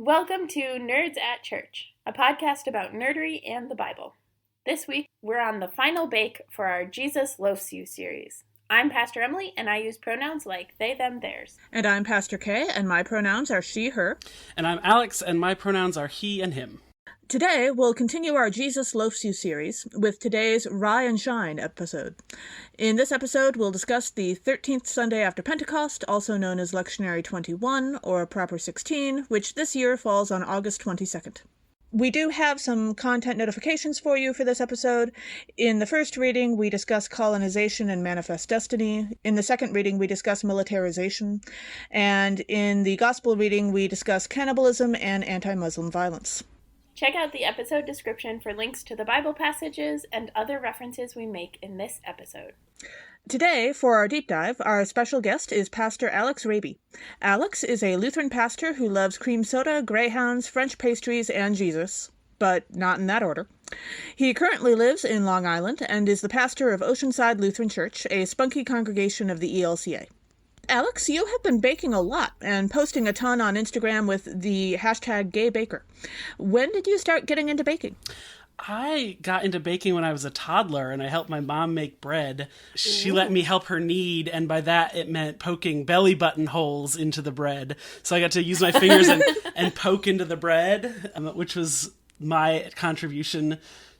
Welcome to Nerds at Church, a podcast about nerdery and the Bible. This week, we're on the final bake for our Jesus Loafs You series. I'm Pastor Emily, and I use pronouns like they, them, theirs. And I'm Pastor Kay, and my pronouns are she, her. And I'm Alex, and my pronouns are he and him. Today, we'll continue our Jesus Loafs You series with today's Rise and Shine episode. In this episode, we'll discuss the 13th Sunday after Pentecost, also known as Lectionary 21, or Proper 16, which this year falls on August 22nd. We do have some content notifications for you for this episode. In the first reading, we discuss colonization and manifest destiny. In the second reading, we discuss militarization. And in the gospel reading, we discuss cannibalism and anti-Muslim violence. Check out the episode description for links to the Bible passages and other references we make in this episode. Today, for our deep dive, our special guest is Pastor Alex Raabe. Alex is a Lutheran pastor who loves cream soda, greyhounds, French pastries, and Jesus, but not in that order. He currently lives in Long Island and is the pastor of Oceanside Lutheran Church, a spunky congregation of the ELCA. Alex, you have been baking a lot and posting a ton on Instagram with the hashtag #GayBaker. When did you start getting into baking? I got into baking when I was a toddler, and I helped my mom make bread. She let me help her knead, and by that it meant poking belly button holes into the bread. So I got to use my fingers and poke into the bread, which was my contribution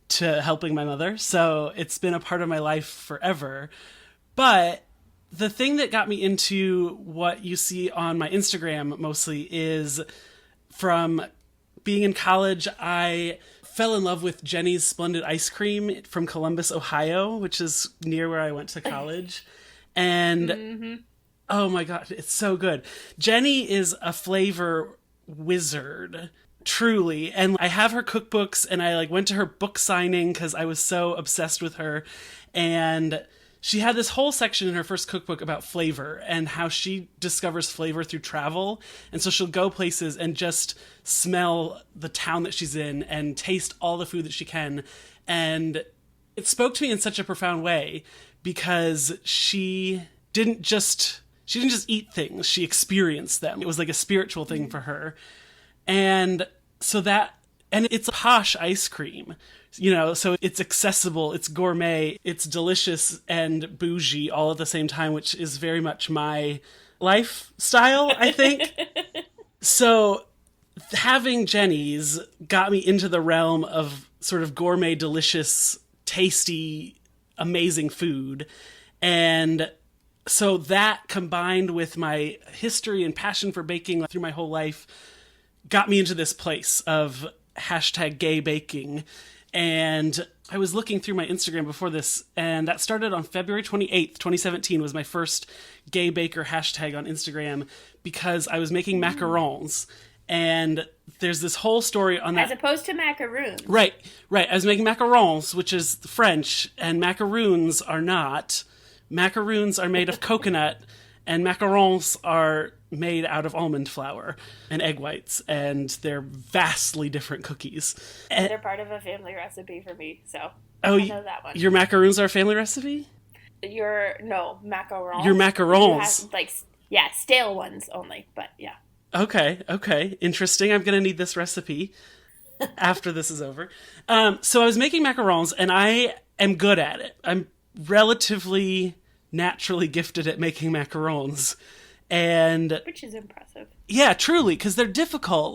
to helping my mother. So it's been a part of my life forever. But the thing that got me into what you see on my Instagram mostly is from being in college, I fell in love with Jenny's Splendid Ice Cream from Columbus, Ohio, which is near where I went to college. And oh my God, it's so good. Jenny is a flavor wizard, truly. And I have her cookbooks, and I went to her book signing because I was so obsessed with her. And she had this whole section in her first cookbook about flavor and how she discovers flavor through travel. And so she'll go places and just smell the town that she's in and taste all the food that she can. And it spoke to me in such a profound way because she didn't just eat things, she experienced them. It was like a spiritual thing for her. And it's a posh ice cream. So it's accessible, it's gourmet, it's delicious and bougie all at the same time, which is very much my lifestyle, I think. So having Jenny's got me into the realm of sort of gourmet, delicious, tasty, amazing food. And so that combined with my history and passion for baking through my whole life got me into this place of hashtag gay baking. And I was looking through my Instagram before this, and that started on February 28th, 2017 was my first gay baker hashtag on Instagram because I was making macarons. And there's this whole story on that. As opposed to macaroons. Right. I was making macarons, which is French, and macaroons are not. Macaroons are made of coconut, and macarons are made out of almond flour and egg whites, and they're vastly different cookies. And they're part of a family recipe for me, so I know that one. Your macaroons are a family recipe? Macarons. Your macarons. Stale ones only, but yeah. Okay. Interesting. I'm going to need this recipe after this is over. So I was making macarons, and I am good at it. I'm relatively naturally gifted at making macarons. Which is impressive. Yeah, truly, because they're difficult.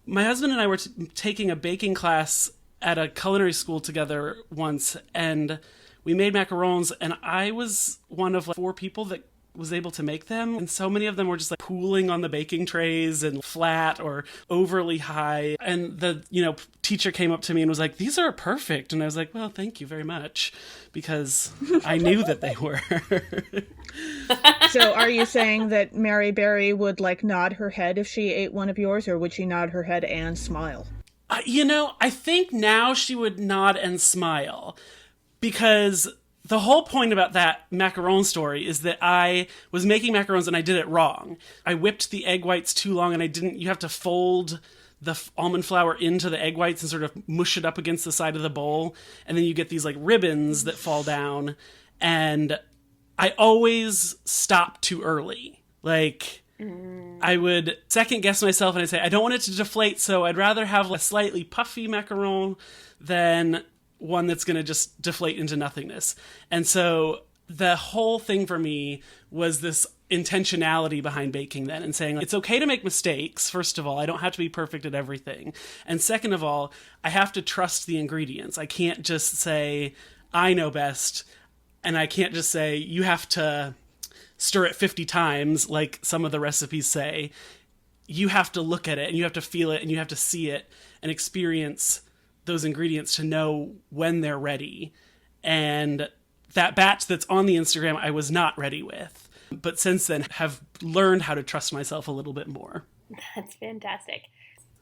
My husband and I were taking a baking class at a culinary school together once, and we made macarons, and I was one of 4 people that was able to make them, and so many of them were just pooling on the baking trays and flat or overly high. And the teacher came up to me and was like, "These are perfect," and I was like, "Well, thank you very much," because I knew that they were. So are you saying that Mary Berry would nod her head if she ate one of yours, or would she nod her head and smile? I think now she would nod and smile, because the whole point about that macaron story is that I was making macarons and I did it wrong. I whipped the egg whites too long, and you have to fold the almond flour into the egg whites and sort of mush it up against the side of the bowl. And then you get these ribbons that fall down. And I always stop too early. I would second guess myself and I'd say, I don't want it to deflate, so I'd rather have a slightly puffy macaron than one that's going to just deflate into nothingness. And so the whole thing for me was this intentionality behind baking then, and saying, it's okay to make mistakes. First of all, I don't have to be perfect at everything. And second of all, I have to trust the ingredients. I can't just say, I know best. And I can't just say, you have to stir it 50 times like some of the recipes say. You have to look at it and you have to feel it and you have to see it and experience those ingredients to know when they're ready. And that batch that's on the Instagram, I was not ready with. But since then, have learned how to trust myself a little bit more. That's fantastic.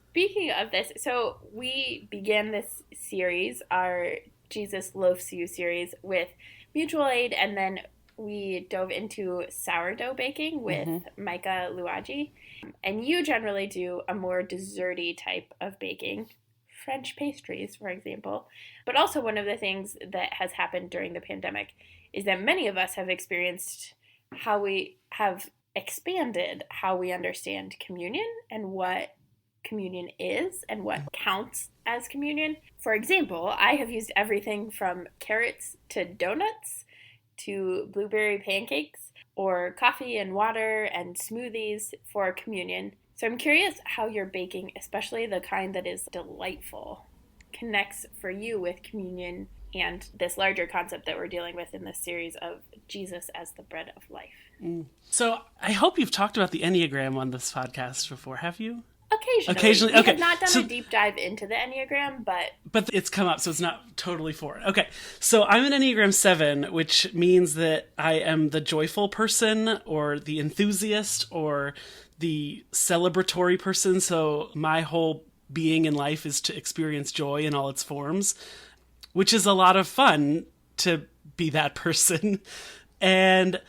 Speaking of this, so we began this series, our Jesus Loafs You series, with mutual aid, and then we dove into sourdough baking with Micah Luagi. And you generally do a more desserty type of baking, French pastries, for example. But also one of the things that has happened during the pandemic is that many of us have experienced how we have expanded how we understand communion and what communion is and what counts as communion. For example, I have used everything from carrots to donuts to blueberry pancakes or coffee and water and smoothies for communion. So I'm curious how your baking, especially the kind that is delightful, connects for you with communion and this larger concept that we're dealing with in this series of Jesus as the bread of life. So I hope you've talked about the Enneagram on this podcast before, have you? Occasionally. We okay. have not done a deep dive into the Enneagram, but it's come up, so it's not totally foreign. Okay, so I'm an Enneagram 7, which means that I am the joyful person or the enthusiast or the celebratory person. So my whole being in life is to experience joy in all its forms, which is a lot of fun to be that person. And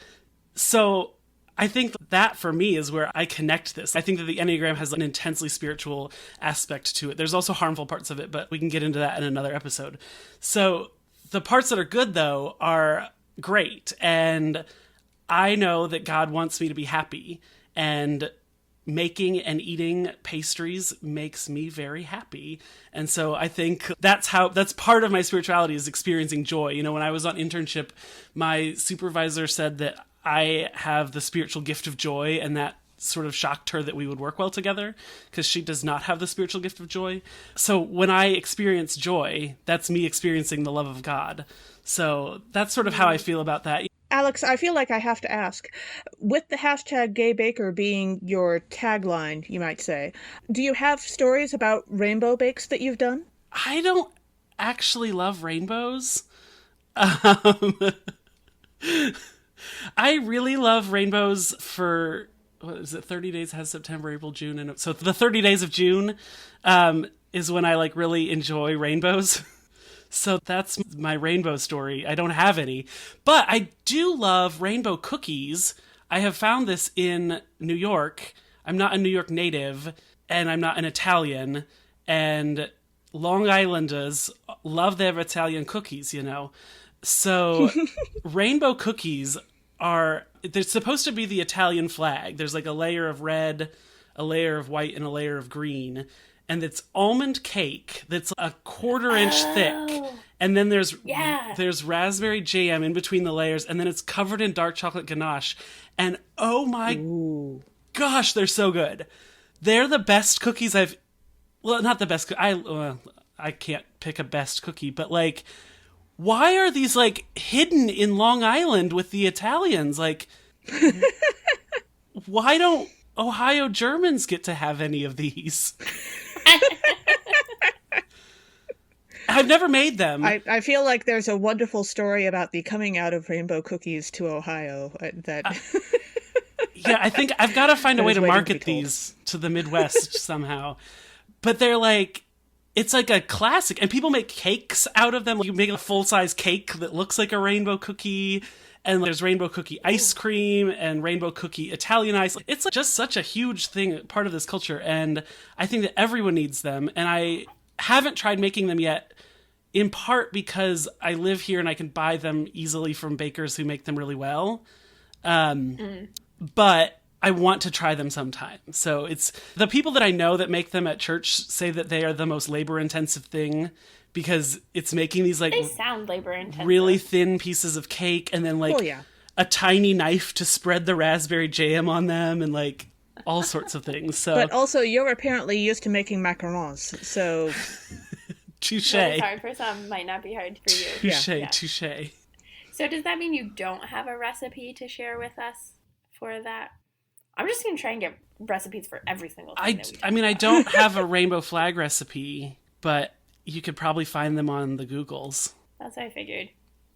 so I think that for me is where I connect this. I think that the Enneagram has an intensely spiritual aspect to it. There's also harmful parts of it, but we can get into that in another episode. So the parts that are good, though, are great. And I know that God wants me to be happy. And making and eating pastries makes me very happy. And so I think that's part of my spirituality, is experiencing joy. You know, when I was on internship, my supervisor said that I have the spiritual gift of joy, and that sort of shocked her that we would work well together, because she does not have the spiritual gift of joy. So when I experience joy, that's me experiencing the love of God. So that's sort of how I feel about that. Alex, I feel like I have to ask, with the hashtag gay baker being your tagline, you might say, do you have stories about rainbow bakes that you've done? I don't actually love rainbows. I really love rainbows for, what is it, 30 days has September, April, June. And so the 30 days of June is when I really enjoy rainbows. So that's my rainbow story. I don't have any, but I do love rainbow cookies. I have found this in New York. I'm not a New York native, and I'm not an Italian, and Long Islanders love their Italian cookies, you know. So rainbow cookies they're supposed to be the Italian flag. There's a layer of red, a layer of white, and a layer of green. And it's almond cake that's a 1/4 inch thick. And then there's raspberry jam in between the layers. And then it's covered in dark chocolate ganache. And oh my gosh, they're so good. They're the best cookies not the best. I can't pick a best cookie, but why are these hidden in Long Island with the Italians? Why don't Ohio Germans get to have any of these? I've never made them. I feel like there's a wonderful story about the coming out of rainbow cookies to Ohio. Yeah, I think I've got to find a way to market these to the Midwest somehow. But they're it's a classic, and people make cakes out of them. You make a full-size cake that looks like a rainbow cookie, and there's rainbow cookie ice cream and rainbow cookie Italian ice. It's just such a huge thing, part of this culture, and I think that everyone needs them. And I haven't tried making them yet, in part because I live here and I can buy them easily from bakers who make them really well. But I want to try them sometime. So it's the people that I know that make them at church say that they are the most labor intensive thing because it's making these like they sound labor intensive, really thin pieces of cake and then like a tiny knife to spread the raspberry jam on them and like all sorts of things. So, but also you're apparently used to making macarons, so touche. What is hard for some might not be hard for you. Touche. So does that mean you don't have a recipe to share with us for that? I'm just going to try and get recipes for every single thing I don't have a rainbow flag recipe, but you could probably find them on the Googles. That's what I figured.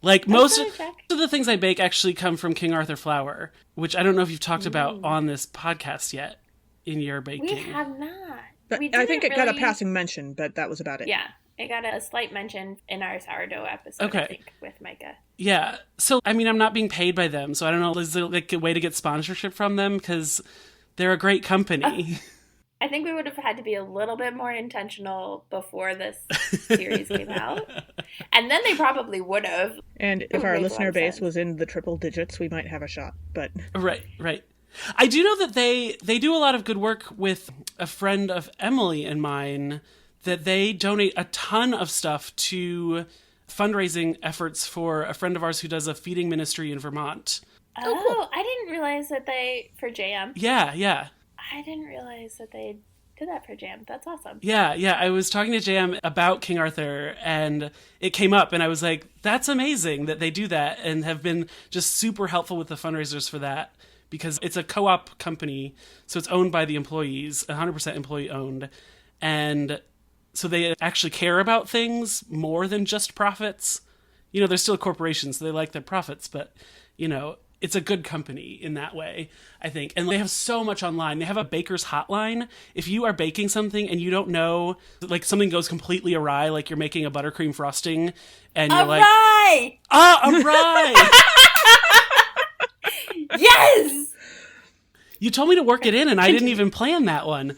Like most of the things I bake actually come from King Arthur flour, which I don't know if you've talked about on this podcast yet in your baking. We have not. But I think it got a passing mention, but that was about it. Yeah. It got a slight mention in our sourdough episode, I think, with Micah. Yeah. So, I mean, I'm not being paid by them, so I don't know, is there like a way to get sponsorship from them? Because they're a great company. I think we would have had to be a little bit more intentional before this series came out. And then they probably would have. And if our listener base was in the triple digits, we might have a shot, but... Right. I do know that they do a lot of good work with a friend of Emily and mine, that they donate a ton of stuff to fundraising efforts for a friend of ours who does a feeding ministry in Vermont. Oh, cool. I didn't realize that for Jam. Yeah. I didn't realize that they did that for Jam. That's awesome. Yeah. I was talking to Jam about King Arthur, and it came up, and I was like, that's amazing that they do that, and have been just super helpful with the fundraisers for that, because it's a co-op company, so it's owned by the employees, 100% employee owned, and so they actually care about things more than just profits. You know, they're still corporations, so they like their profits, but, you know, it's a good company in that way, I think. And they have so much online. They have a baker's hotline. If you are baking something and you don't know, like something goes completely awry, like you're making a buttercream frosting, and you're like, awry! Yes! You told me to work it in, and I didn't even plan that one.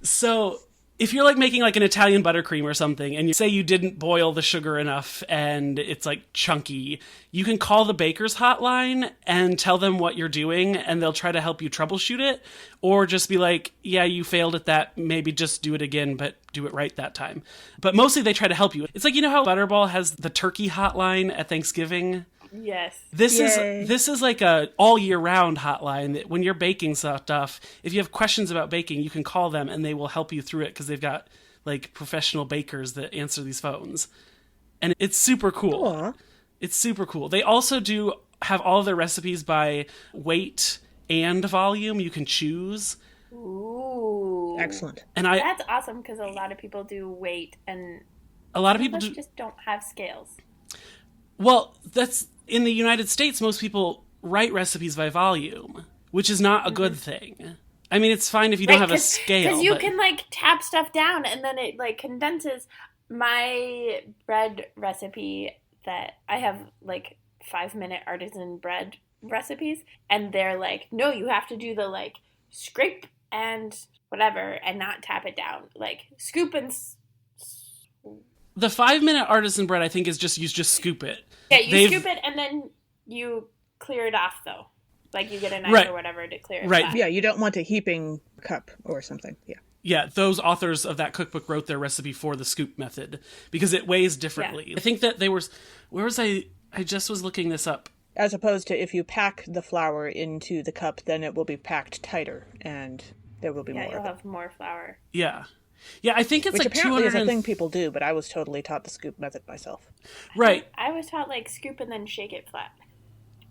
So if you're like making like an Italian buttercream or something, and you say you didn't boil the sugar enough and it's like chunky, you can call the baker's hotline and tell them what you're doing, and they'll try to help you troubleshoot it, or just be like, yeah, you failed at that, maybe just do it again, but do it right that time. But mostly they try to help you. It's like, you know how Butterball has the turkey hotline at Thanksgiving? Yes. This is like a all year round hotline that when you're baking stuff, if you have questions about baking, you can call them and they will help you through it, because they've got like professional bakers that answer these phones. And it's super cool. Aww. It's super cool. They also do have all of their recipes by weight and volume. You can choose. Ooh. Excellent. And that's awesome, because a lot of people do weight, and a lot of people just don't have scales. Well, that's in the United States, most people write recipes by volume, which is not a good thing. I mean, it's fine if you don't have a scale. Because you can, like, tap stuff down, and then it, like, condenses. My bread recipe that I have, like, 5-minute artisan bread recipes, and they're like, no, you have to do the, like, scrape and whatever, and not tap it down. Like, scoop and... The 5-minute artisan bread, I think, is just, you just scoop it. Yeah, you scoop it, and then you clear it off, though. Like, you get a knife or whatever to clear it off. Yeah, you don't want a heaping cup or something. Yeah, those authors of that cookbook wrote their recipe for the scoop method, because it weighs differently. Yeah. I think that I just was looking this up. As opposed to if you pack the flour into the cup, then it will be packed tighter, and there will be more. Yeah, you'll have more flour. Yeah. Yeah, I think it's which like apparently is a thing people do, but I was totally taught the scoop method myself. Right. I was taught, like, scoop and then shake it flat.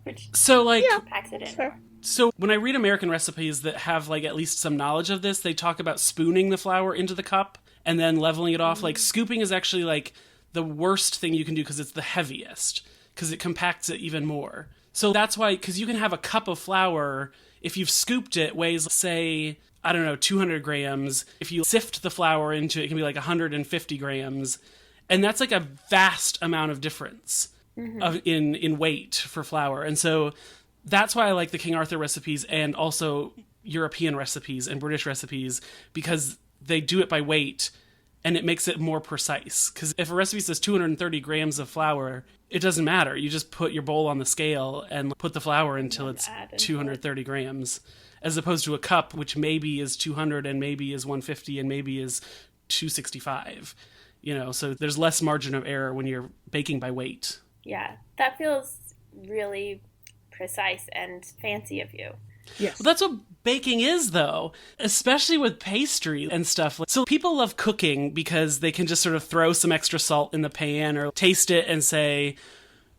Which packs it in. Fair. So when I read American recipes that have, like, at least some knowledge of this, they talk about spooning the flour into the cup and then leveling it off. Like, scooping is actually, like, the worst thing you can do, because it's the heaviest, because it compacts it even more. So that's why, because you can have a cup of flour, if you've scooped it, weighs, say, I don't know, 200 grams. If you sift the flour into it, it can be like 150 grams. And that's like a vast amount of difference in weight for flour. And so that's why I like the King Arthur recipes, and also European recipes and British recipes, because they do it by weight, and it makes it more precise. Because if a recipe says 230 grams of flour, it doesn't matter. You just put your bowl on the scale and put the flour until it's 230 grams, as opposed to a cup, which maybe is 200 and maybe is 150 and maybe is 265. So there's less margin of error when you're baking by weight. Yeah, that feels really precise and fancy of you. Yes. Well, that's what baking is, though, especially with pastry and stuff. So people love cooking because they can just sort of throw some extra salt in the pan or taste it and say,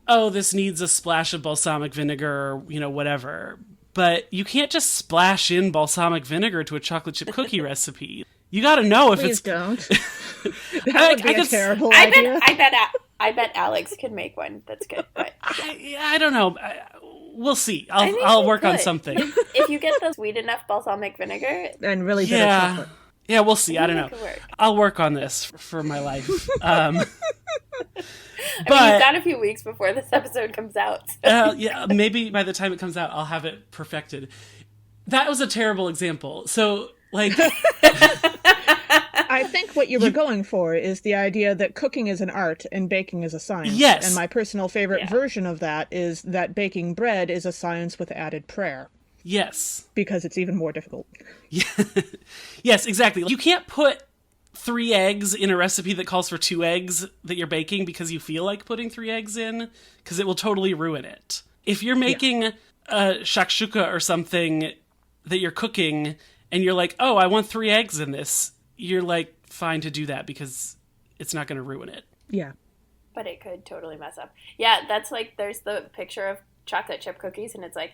oh, this needs a splash of balsamic vinegar or, whatever. But you can't just splash in balsamic vinegar to a chocolate chip cookie recipe. You got to know if Please it's... don't. That would be a terrible I idea. I bet Alex could make one that's good. But I don't know. We'll see. I'll work on something. If you get the sweet enough balsamic vinegar. And really bitter chocolate. Yeah, we'll see. I don't know. I'll work on this for my life. But you've got a few weeks before this episode comes out. So. Yeah, maybe by the time it comes out, I'll have it perfected. That was a terrible example. So, I think what you were going for is the idea that cooking is an art and baking is a science. Yes. And my personal favorite version of that is that baking bread is a science with added prayer. Yes. Because it's even more difficult. Yes, exactly. You can't put 3 eggs in a recipe that calls for 2 eggs that you're baking because you feel like putting 3 eggs in, because it will totally ruin it. If you're making a shakshuka or something that you're cooking and you're like, oh, I want 3 eggs in this, you're like, fine to do that because it's not going to ruin it. Yeah. But it could totally mess up. Yeah, that's like, there's the picture of chocolate chip cookies, and it's like,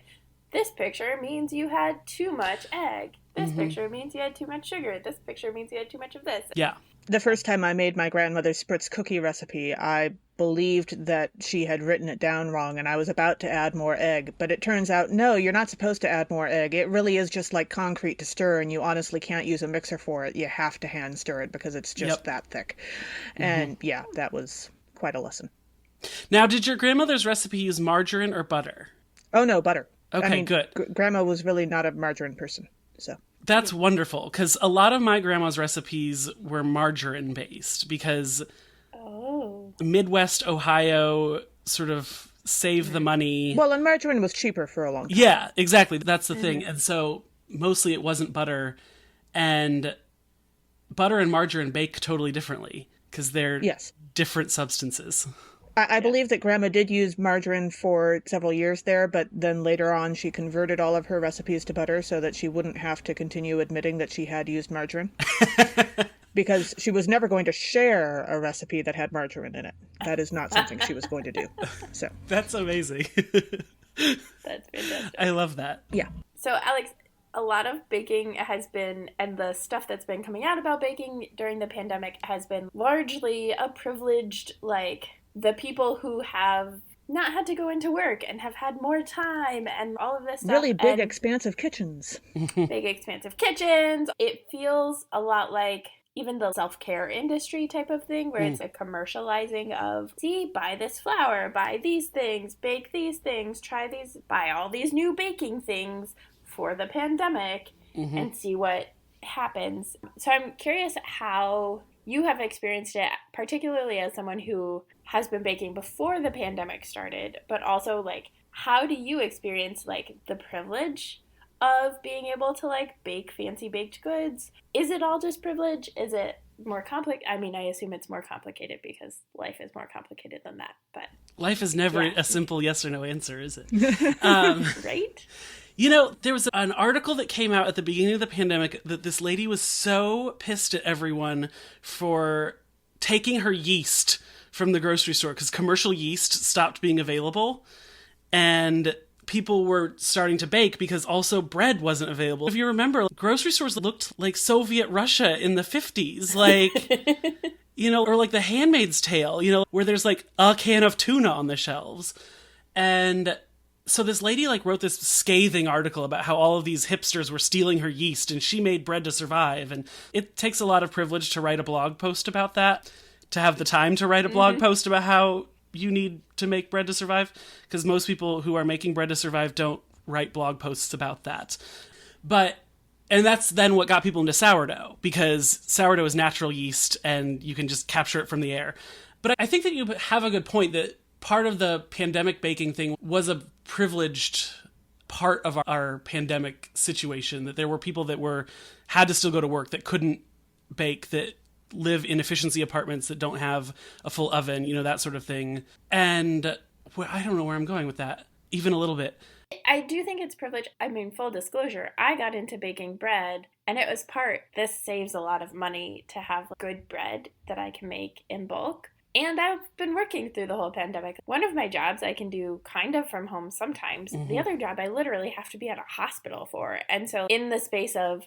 this picture means you had too much egg. This picture means you had too much sugar. This picture means you had too much of this. Yeah. The first time I made my grandmother's spritz cookie recipe, I believed that she had written it down wrong and I was about to add more egg. But it turns out, no, you're not supposed to add more egg. It really is just like concrete to stir, and you honestly can't use a mixer for it. You have to hand stir it because it's just that thick. And yeah, that was quite a lesson. Now, did your grandmother's recipe use margarine or butter? Oh, no, butter. Okay, good. Grandma was really not a margarine person, so... That's wonderful, because a lot of my grandma's recipes were margarine-based, because Midwest Ohio sort of saved the money. Well, and margarine was cheaper for a long time. Yeah, exactly. That's the thing. And so mostly it wasn't butter, and butter and margarine bake totally differently, because they're different substances. I believe that Grandma did use margarine for several years there, but then later on she converted all of her recipes to butter so that she wouldn't have to continue admitting that she had used margarine. Because she was never going to share a recipe that had margarine in it. That is not something she was going to do. So that's amazing. That's fantastic. I love that. Yeah. So, Alex, a lot of baking has been, and the stuff that's been coming out about baking during the pandemic has been largely a privileged, the people who have not had to go into work and have had more time and all of this stuff. Really big, expansive kitchens. Big, expansive kitchens. It feels a lot like even the self-care industry type of thing, where it's a commercializing of, see, buy this flour, buy these things, bake these things, try these, buy all these new baking things for the pandemic and see what happens. So I'm curious how you have experienced it, particularly as someone who has been baking before the pandemic started, but also, how do you experience, the privilege of being able to, bake fancy baked goods? Is it all just privilege? Is it more complicated? I mean, I assume it's more complicated because life is more complicated than that, but... Life is never a simple yes or no answer, is it? Right? There was an article that came out at the beginning of the pandemic that this lady was so pissed at everyone for taking her yeast from the grocery store because commercial yeast stopped being available and people were starting to bake because also bread wasn't available. If you remember, grocery stores looked like Soviet Russia in the 50s, or like The Handmaid's Tale, where there's a can of tuna on the shelves. And so this lady wrote this scathing article about how all of these hipsters were stealing her yeast and she made bread to survive. And it takes a lot of privilege to write a blog post about that, to have the time to write a blog post about how you need to make bread to survive, because most people who are making bread to survive don't write blog posts about that. But And that's then what got people into sourdough, because sourdough is natural yeast and you can just capture it from the air. But I think that you have a good point that part of the pandemic baking thing was a privileged part of our pandemic situation, that there were people that had to still go to work, that couldn't bake, that live in efficiency apartments, that don't have a full oven, that sort of thing. And I don't know where I'm going with that, even a little bit. I do think it's privilege. I mean, full disclosure, I got into baking bread, and it was this saves a lot of money to have good bread that I can make in bulk. And I've been working through the whole pandemic. One of my jobs I can do kind of from home sometimes. Mm-hmm. The other job I literally have to be at a hospital for. And so in the space of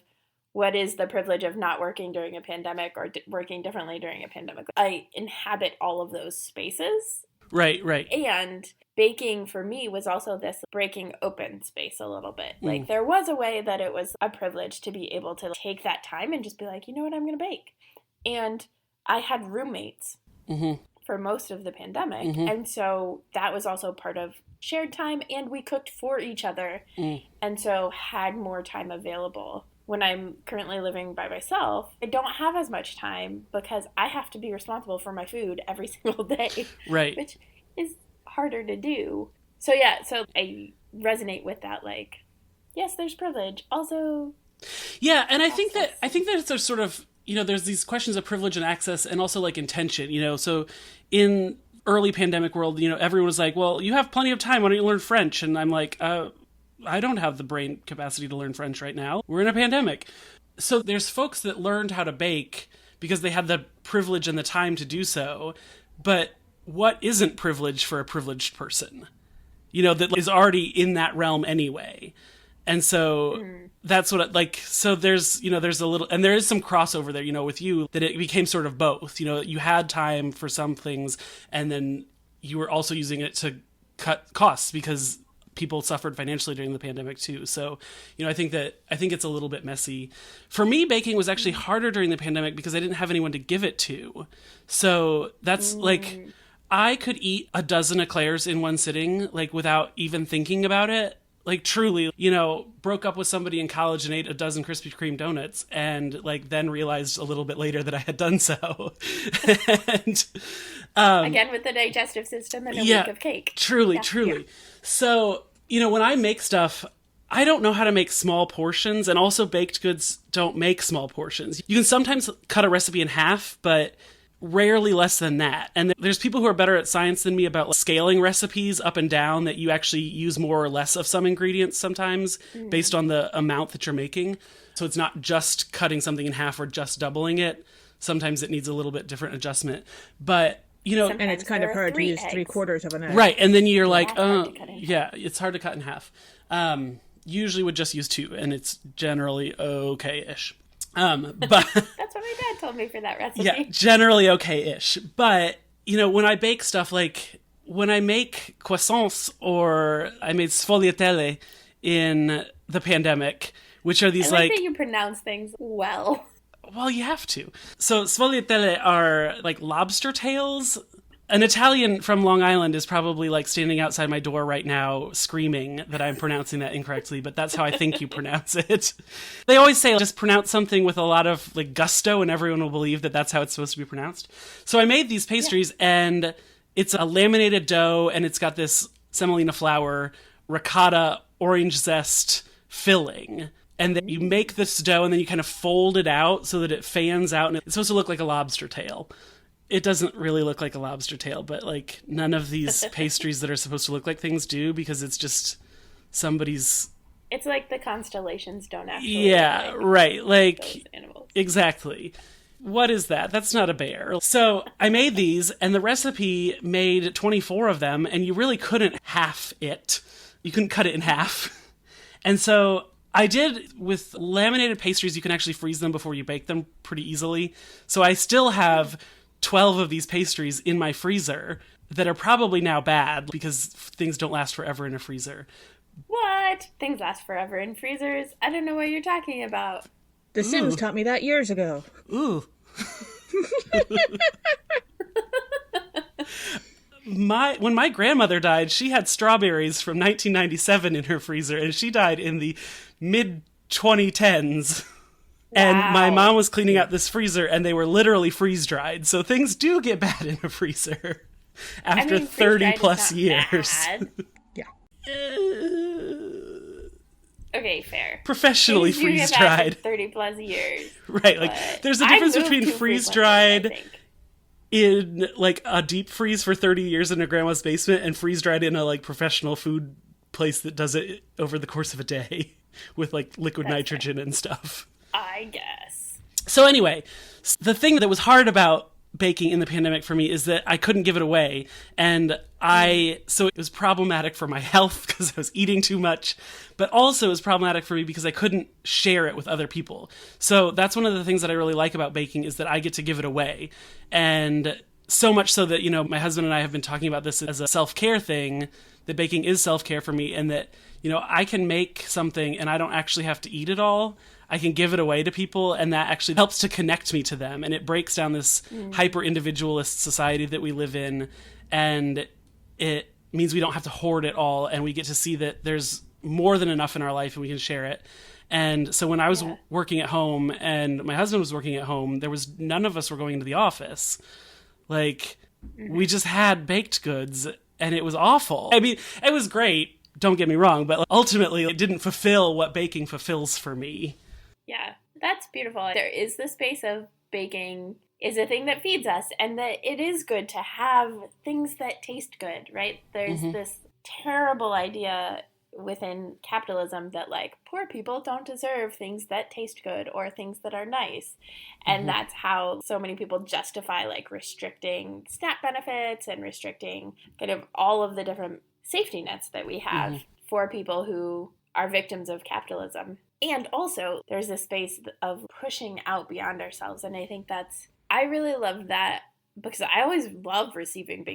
what is the privilege of not working during a pandemic or working differently during a pandemic, I inhabit all of those spaces. Right. And baking for me was also this breaking open space a little bit. Like there was a way that it was a privilege to be able to take that time and just be like, you know what, I'm going to bake. And I had roommates. Mm-hmm. For most of the pandemic. Mm-hmm. And so that was also part of shared time, and we cooked for each other. And so had more time available. When I'm currently living by myself, I don't have as much time because I have to be responsible for my food every single day. Right. Which is harder to do. So yeah, so I resonate with that, like, yes, there's privilege. Also, yeah, and I think that it's a sort of, there's these questions of privilege and access and also like intention, so in early pandemic world, everyone was like, well, you have plenty of time. Why don't you learn French? And I'm like, I don't have the brain capacity to learn French right now. We're in a pandemic. So there's folks that learned how to bake because they had the privilege and the time to do so. But what isn't privilege for a privileged person? That is already in that realm anyway. And so that's what so there's a little, and there is some crossover there, with you, that it became sort of both, you had time for some things and then you were also using it to cut costs because people suffered financially during the pandemic too. So, I think it's a little bit messy. For me, baking was actually harder during the pandemic because I didn't have anyone to give it to. So that's I could eat a dozen eclairs in one sitting, without even thinking about it. Truly, broke up with somebody in college and ate a dozen Krispy Kreme donuts and then realized a little bit later that I had done so. And, again, with the digestive system and a week of cake. Truly. Yeah. So, when I make stuff, I don't know how to make small portions, and also baked goods don't make small portions. You can sometimes cut a recipe in half, but rarely less than that. And there's people who are better at science than me about scaling recipes up and down, that you actually use more or less of some ingredients sometimes based on the amount that you're making. So it's not just cutting something in half or just doubling it. Sometimes it needs a little bit different adjustment. But, and it's kind of hard to use 3/4 of an egg. Right. And then you're like, it's hard to cut in half. Usually would just use 2, and it's generally okay-ish. But that's what my dad told me for that recipe. Yeah, generally okay-ish. But, when I bake stuff, when I make croissants, or I made sfogliatelle in the pandemic, which are these I like that you pronounce things well. Well, you have to. So sfogliatelle are lobster tails. An Italian from Long Island is probably standing outside my door right now screaming that I'm pronouncing that incorrectly, but that's how I think you pronounce it. They always say just pronounce something with a lot of gusto and everyone will believe that that's how it's supposed to be pronounced. So I made these pastries and it's a laminated dough and it's got this semolina flour, ricotta, orange zest filling. And then you make this dough and then you kind of fold it out so that it fans out and it's supposed to look like a lobster tail. It doesn't really look like a lobster tail, but none of these pastries that are supposed to look like things do, because it's just somebody's. It's like the constellations don't actually. Yeah, right. Those animals. Exactly. What is that? That's not a bear. So I made these, and the recipe made 24 of them, and you really couldn't half it. You couldn't cut it in half. And so I did, with laminated pastries, you can actually freeze them before you bake them pretty easily. So I still have 12 of these pastries in my freezer that are probably now bad because things don't last forever in a freezer. What? Things last forever in freezers? I don't know what you're talking about. The Sims taught me that years ago. Ooh. When my grandmother died, she had strawberries from 1997 in her freezer, and she died in the mid 2010s. And my mom was cleaning out this freezer, and they were literally freeze-dried. So things do get bad in a freezer after 30-plus years. Yeah. Okay, fair. Professionally freeze-dried. 30-plus years. Right, like, there's a difference between freeze-dried in, like, a deep freeze for 30 years in a grandma's basement and freeze-dried in a, like, professional food place that does it over the course of a day with, like, liquid nitrogen and stuff. I guess. So anyway, the thing that was hard about baking in the pandemic for me is that I couldn't give it away. And so it was problematic for my health because I was eating too much, but also it was problematic for me because I couldn't share it with other people. So that's one of the things that I really like about baking is that I get to give it away. And so much so that, my husband and I have been talking about this as a self-care thing, that baking is self-care for me, and that, I can make something and I don't actually have to eat it all. I can give it away to people, and that actually helps to connect me to them. And it breaks down this hyper-individualist society that we live in, and it means we don't have to hoard it all, and we get to see that there's more than enough in our life and we can share it. And so when I was working at home and my husband was working at home, none of us were going into the office. Like, we just had baked goods, and it was awful. I mean, it was great, don't get me wrong, but ultimately it didn't fulfill what baking fulfills for me. Yeah, that's beautiful. There is the space of baking is a thing that feeds us, and that it is good to have things that taste good, right? There's this terrible idea within capitalism that, like, poor people don't deserve things that taste good or things that are nice. And that's how so many people justify, like, restricting SNAP benefits and restricting kind of all of the different safety nets that we have for people who are victims of capitalism. And also, there's this space of pushing out beyond ourselves. And I think I really love that, because I always love receiving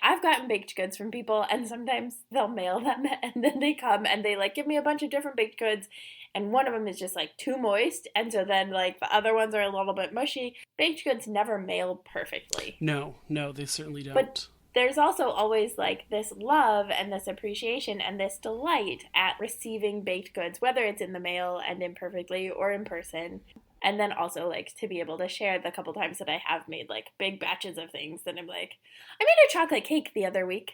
I've gotten baked goods from people, and sometimes they'll mail them, and then they come and they, like, give me a bunch of different baked goods, and one of them is just, like, too moist, and so then, like, the other ones are a little bit mushy. Baked goods never mail perfectly. No, they certainly don't. But there's also always, like, this love and this appreciation and this delight at receiving baked goods, whether it's in the mail and imperfectly or in person. And then also, like, to be able to share the couple times that I have made, like, big batches of things. And I'm like, I made a chocolate cake the other week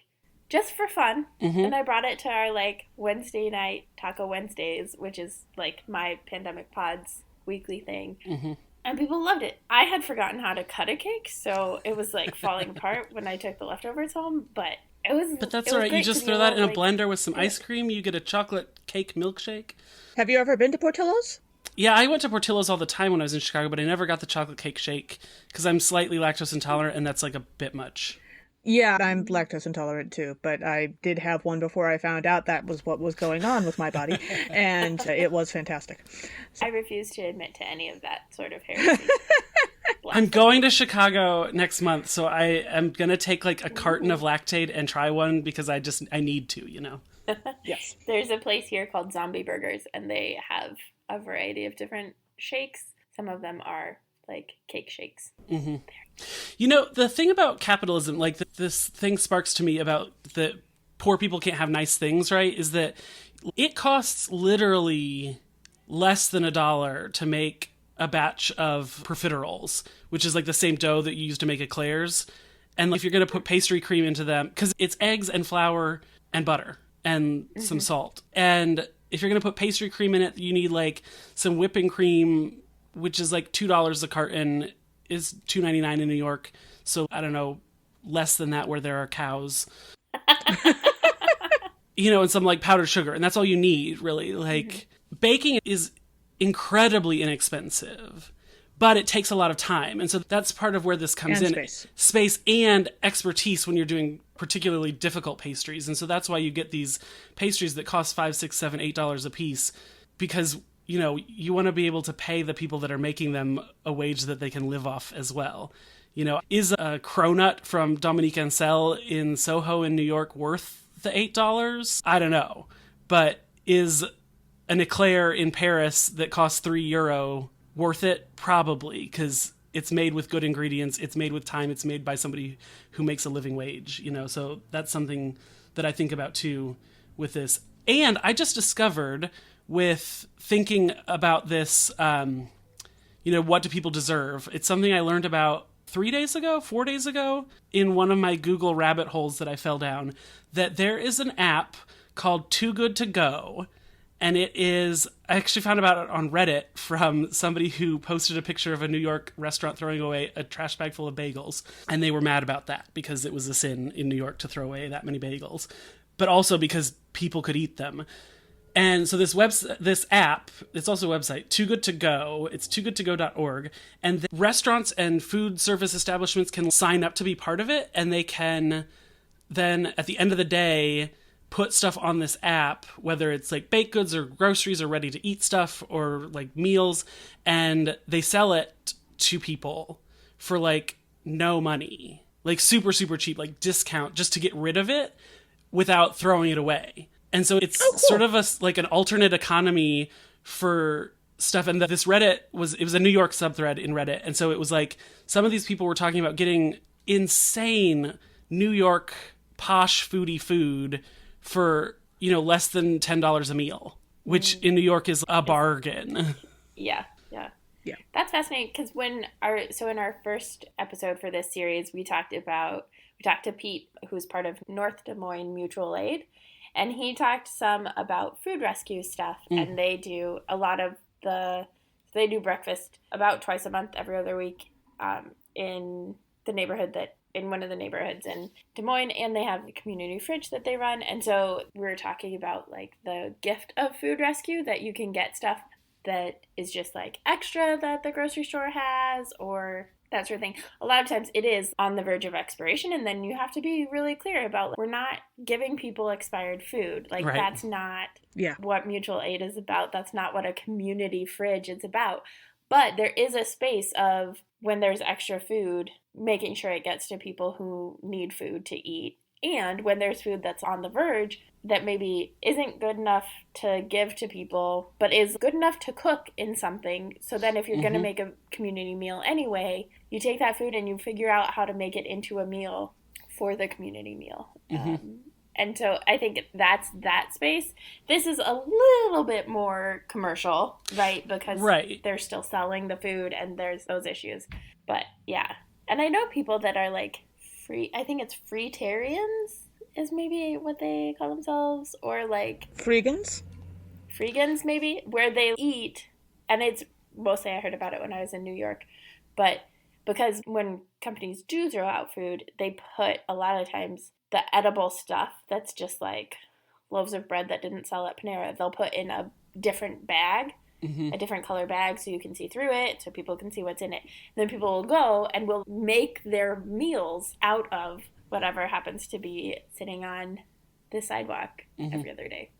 just for fun. And I brought it to our, like, Wednesday night Taco Wednesdays, which is, like, my Pandemic Pods weekly thing. And people loved it. I had forgotten how to cut a cake, so it was, like, falling apart when I took the leftovers home. But that's all right. You just throw that in a blender with some ice cream. You get a chocolate cake milkshake. Have you ever been to Portillo's? Yeah, I went to Portillo's all the time when I was in Chicago, but I never got the chocolate cake shake because I'm slightly lactose intolerant, and that's, like, a bit much. Yeah, I'm lactose intolerant too, but I did have one before I found out that was what was going on with my body, and it was fantastic. So. I refuse to admit to any of that sort of heresy. I'm going to Chicago next month, so I am going to take, like, a carton of Lactaid and try one because I need to, Yes. There's a place here called Zombie Burgers, and they have a variety of different shakes. Some of them are, like, cake shakes. The thing about capitalism, like, this thing sparks to me about that poor people can't have nice things, right, is that it costs literally less than $1 to make a batch of profiteroles, which is, like, the same dough that you use to make eclairs. And, like, if you're going to put pastry cream into them, because it's eggs and flour and butter and some salt. And if you're going to put pastry cream in it, you need, like, some whipping cream, which is, like, $2 a carton, is $2.99 in New York. So, I don't know, less than that where there are cows. And some, like, powdered sugar. And that's all you need, really. Like, baking is incredibly inexpensive, but it takes a lot of time. And so that's part of where this comes in. Space and expertise when you're doing particularly difficult pastries. And so that's why you get these pastries that cost $5, $6, $7, $8 a piece, because, you want to be able to pay the people that are making them a wage that they can live off as well. Is a cronut from Dominique Ansel in Soho in New York worth the $8? I don't know. But is an eclair in Paris that costs €3 worth it? Probably, because it's made with good ingredients, it's made with time, it's made by somebody who makes a living wage, so that's something that I think about too with this. And I just discovered with thinking about this, what do people deserve? It's something I learned about 4 days ago, in one of my Google rabbit holes that I fell down, that there is an app called Too Good To Go. And I actually found about it on Reddit from somebody who posted a picture of a New York restaurant throwing away a trash bag full of bagels. And they were mad about that because it was a sin in New York to throw away that many bagels, but also because people could eat them. And so this app, it's also a website, Too Good To Go. It's toogoodtogo.org. And the restaurants and food service establishments can sign up to be part of it. And they can then, at the end of the day, put stuff on this app, whether it's like baked goods or groceries or ready to eat stuff or like meals. And they sell it to people for like no money, like super, super cheap, like discount, just to get rid of it without throwing it away. And so it's sort of like an alternate economy for stuff. And this Reddit it was a New York subthread in Reddit. And so it was like some of these people were talking about getting insane New York posh foodie food for, less than $10 a meal, which in New York is a bargain. Yeah. That's fascinating because in our first episode for this series, we talked to Pete, who's part of North Des Moines Mutual Aid. And he talked some about food rescue stuff, and they do they do breakfast about twice a month, every other week, in one of the neighborhoods in Des Moines, and they have a community fridge that they run. And so we're talking about like the gift of food rescue, that you can get stuff that is just like extra that the grocery store has, or that sort of thing. A lot of times it is on the verge of expiration, and then you have to be really clear about, like, we're not giving people expired food. Like, right. That's not what mutual aid is about. That's not what a community fridge is about. But there is a space of, when there's extra food, making sure it gets to people who need food to eat. And when there's food that's on the verge that maybe isn't good enough to give to people, but is good enough to cook in something. So then if you're going to make a community meal anyway, you take that food and you figure out how to make it into a meal for the community meal. And so I think that's that space. This is a little bit more commercial, right? Because they're still selling the food and there's those issues. But yeah. And I know people that are like I think it's freetarians is maybe what they call themselves, or like Freegans maybe, where they eat, and it's mostly, I heard about it when I was in New York, but because when companies do throw out food, they put a lot of times the edible stuff that's just like loaves of bread that didn't sell at Panera, they'll put in a different bag, a different color bag, so you can see through it, so people can see what's in it. And then people will go and will make their meals out of whatever happens to be sitting on the sidewalk every other day.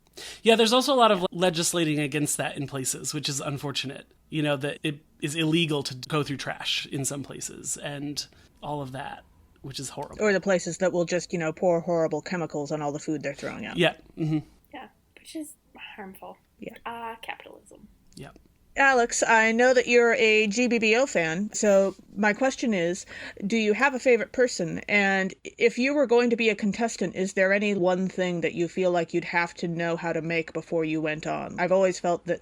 Yeah, there's also a lot of legislating against that in places, which is unfortunate. That it is illegal to go through trash in some places and all of that, which is horrible. Or the places that will just, pour horrible chemicals on all the food they're throwing out. Yeah. Yeah, which is harmful. Yeah. Capitalism. Yeah. Alex, I know that you're a GBBO fan, so my question is, do you have a favorite person? And if you were going to be a contestant, is there any one thing that you feel like you'd have to know how to make before you went on? I've always felt that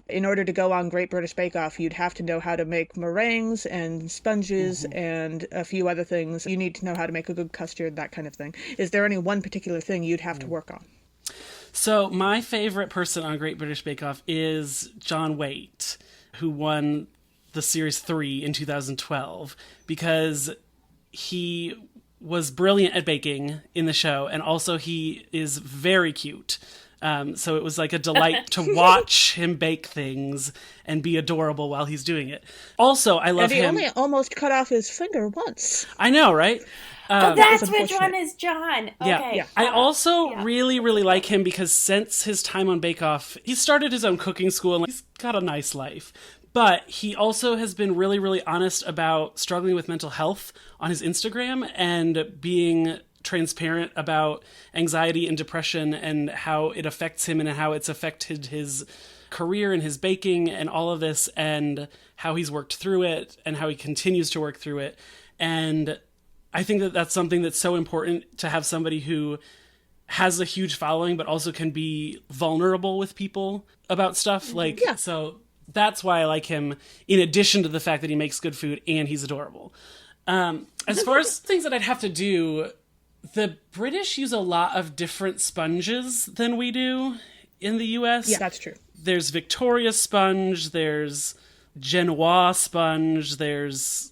in order to go on Great British Bake Off, you'd have to know how to make meringues and sponges and a few other things. You need to know how to make a good custard, that kind of thing. Is there any one particular thing you'd have to work on? So my favorite person on Great British Bake Off is John Waite, who won the Series 3 in 2012, because he was brilliant at baking in the show, and also he is very cute. So it was like a delight to watch him bake things and be adorable while he's doing it. Also, I love him. And he only almost cut off his finger once. I know, right? That's which one is John. Okay. Yeah. I also really, really like him because since his time on Bake Off, he started his own cooking school and he's got a nice life. But he also has been really, really honest about struggling with mental health on his Instagram and being transparent about anxiety and depression and how it affects him and how it's affected his career and his baking and all of this, and how he's worked through it and how he continues to work through it. And I think that that's something that's so important, to have somebody who has a huge following, but also can be vulnerable with people about stuff. Like, Yeah. so that's why I like him, in addition to the fact that he makes good food and he's adorable. As far as things that I'd have to do, the British use a lot of different sponges than we do in the US. Yeah, that's true. There's Victoria sponge, there's Genoa sponge, there's,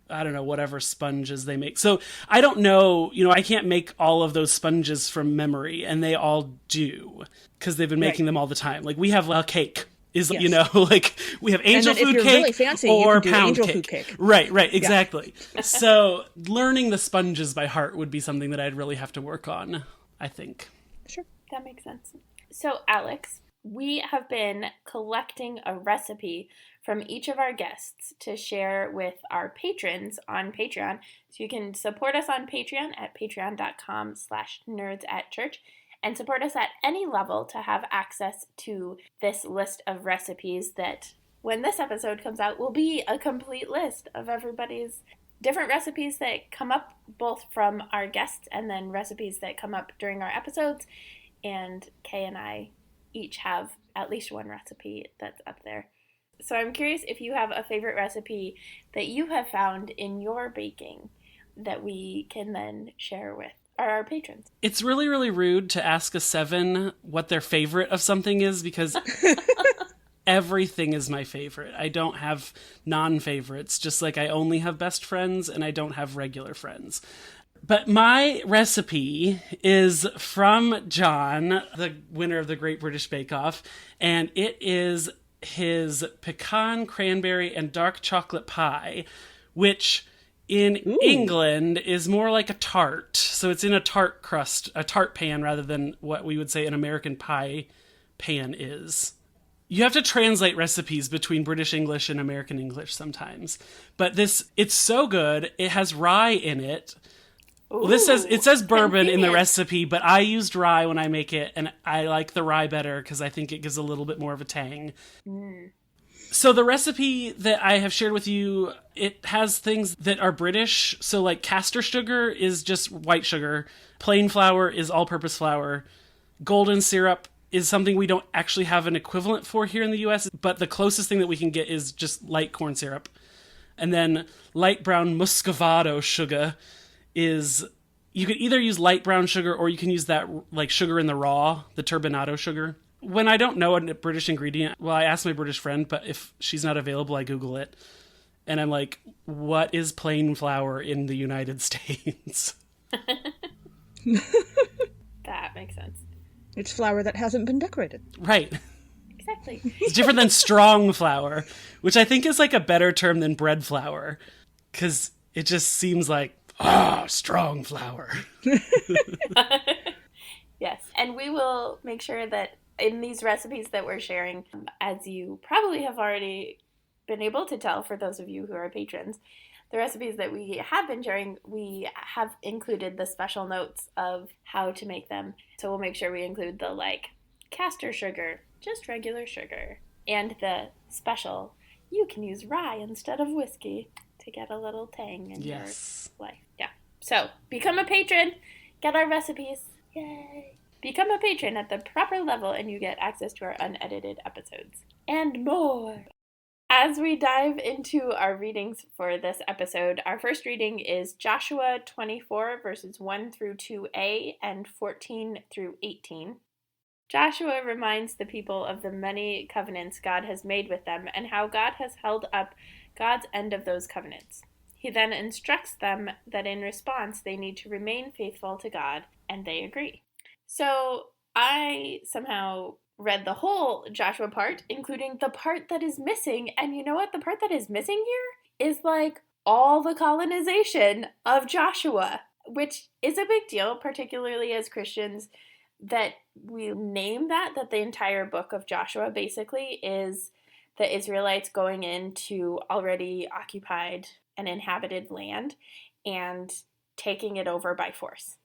I don't know, whatever sponges they make. So I don't know, I can't make all of those sponges from memory, and they all do, because they've been making them all the time. Like, we have a cake. Like, we have angel food cake really fancy, or you can do pound angel cake. food cake. Right, exactly. So learning the sponges by heart would be something that I'd really have to work on, I think. Sure. That makes sense. So, Alex, we have been collecting a recipe from each of our guests to share with our patrons on Patreon. So you can support us on Patreon at patreon.com/nerdsatchurch and support us at any level to have access to this list of recipes that, when this episode comes out, will be a complete list of everybody's different recipes that come up both from our guests and then recipes that come up during our episodes. And Kay and I each have at least one recipe that's up there. So I'm curious if you have a favorite recipe that you have found in your baking that we can then share with our patrons. It's really, really rude to ask a 7 what their favorite of something is, because everything is my favorite. I don't have non-favorites, just like I only have best friends and I don't have regular friends. But my recipe is from John, the winner of the Great British Bake Off, and it is his pecan, cranberry, and dark chocolate pie, which in England is more like a tart. So it's in a tart crust, a tart pan, rather than what we would say an American pie pan is. You have to translate recipes between British English and American English sometimes. But it's so good. It has rye in it. Well, it says bourbon in the recipe, but I used rye when I make it, and I like the rye better because I think it gives a little bit more of a tang. So the recipe that I have shared with you, it has things that are British. So like caster sugar is just white sugar. Plain flour is all-purpose flour. Golden syrup is something we don't actually have an equivalent for here in the US, but the closest thing that we can get is just light corn syrup. And then light brown muscovado sugar is, you could either use light brown sugar or you can use that like sugar in the raw, the turbinado sugar. When I don't know a British ingredient, well, I ask my British friend, but if she's not available, I Google it. And I'm like, what is plain flour in the United States? That makes sense. It's flour that hasn't been decorated. Right. Exactly. It's different than strong flour, which I think is like a better term than bread flour, because it just seems like, strong flour. Yes, and we will make sure that in these recipes that we're sharing, as you probably have already been able to tell for those of you who are patrons, the recipes that we have been sharing, we have included the special notes of how to make them. So we'll make sure we include the caster sugar, just regular sugar, and the special, you can use rye instead of whiskey to get a little tang in your life. Yeah. So become a patron, get our recipes. Yay. Become a patron at the proper level and you get access to our unedited episodes and more. As we dive into our readings for this episode, our first reading is Joshua 24 verses 1 through 2a and 14 through 18. Joshua reminds the people of the many covenants God has made with them and how God has held up God's end of those covenants. He then instructs them that in response they need to remain faithful to God, and they agree. So I somehow read the whole Joshua part, including the part that is missing, and you know what? The part that is missing here is all the colonization of Joshua, which is a big deal, particularly as Christians, that we name that the entire book of Joshua basically is the Israelites going into already occupied and inhabited land and taking it over by force.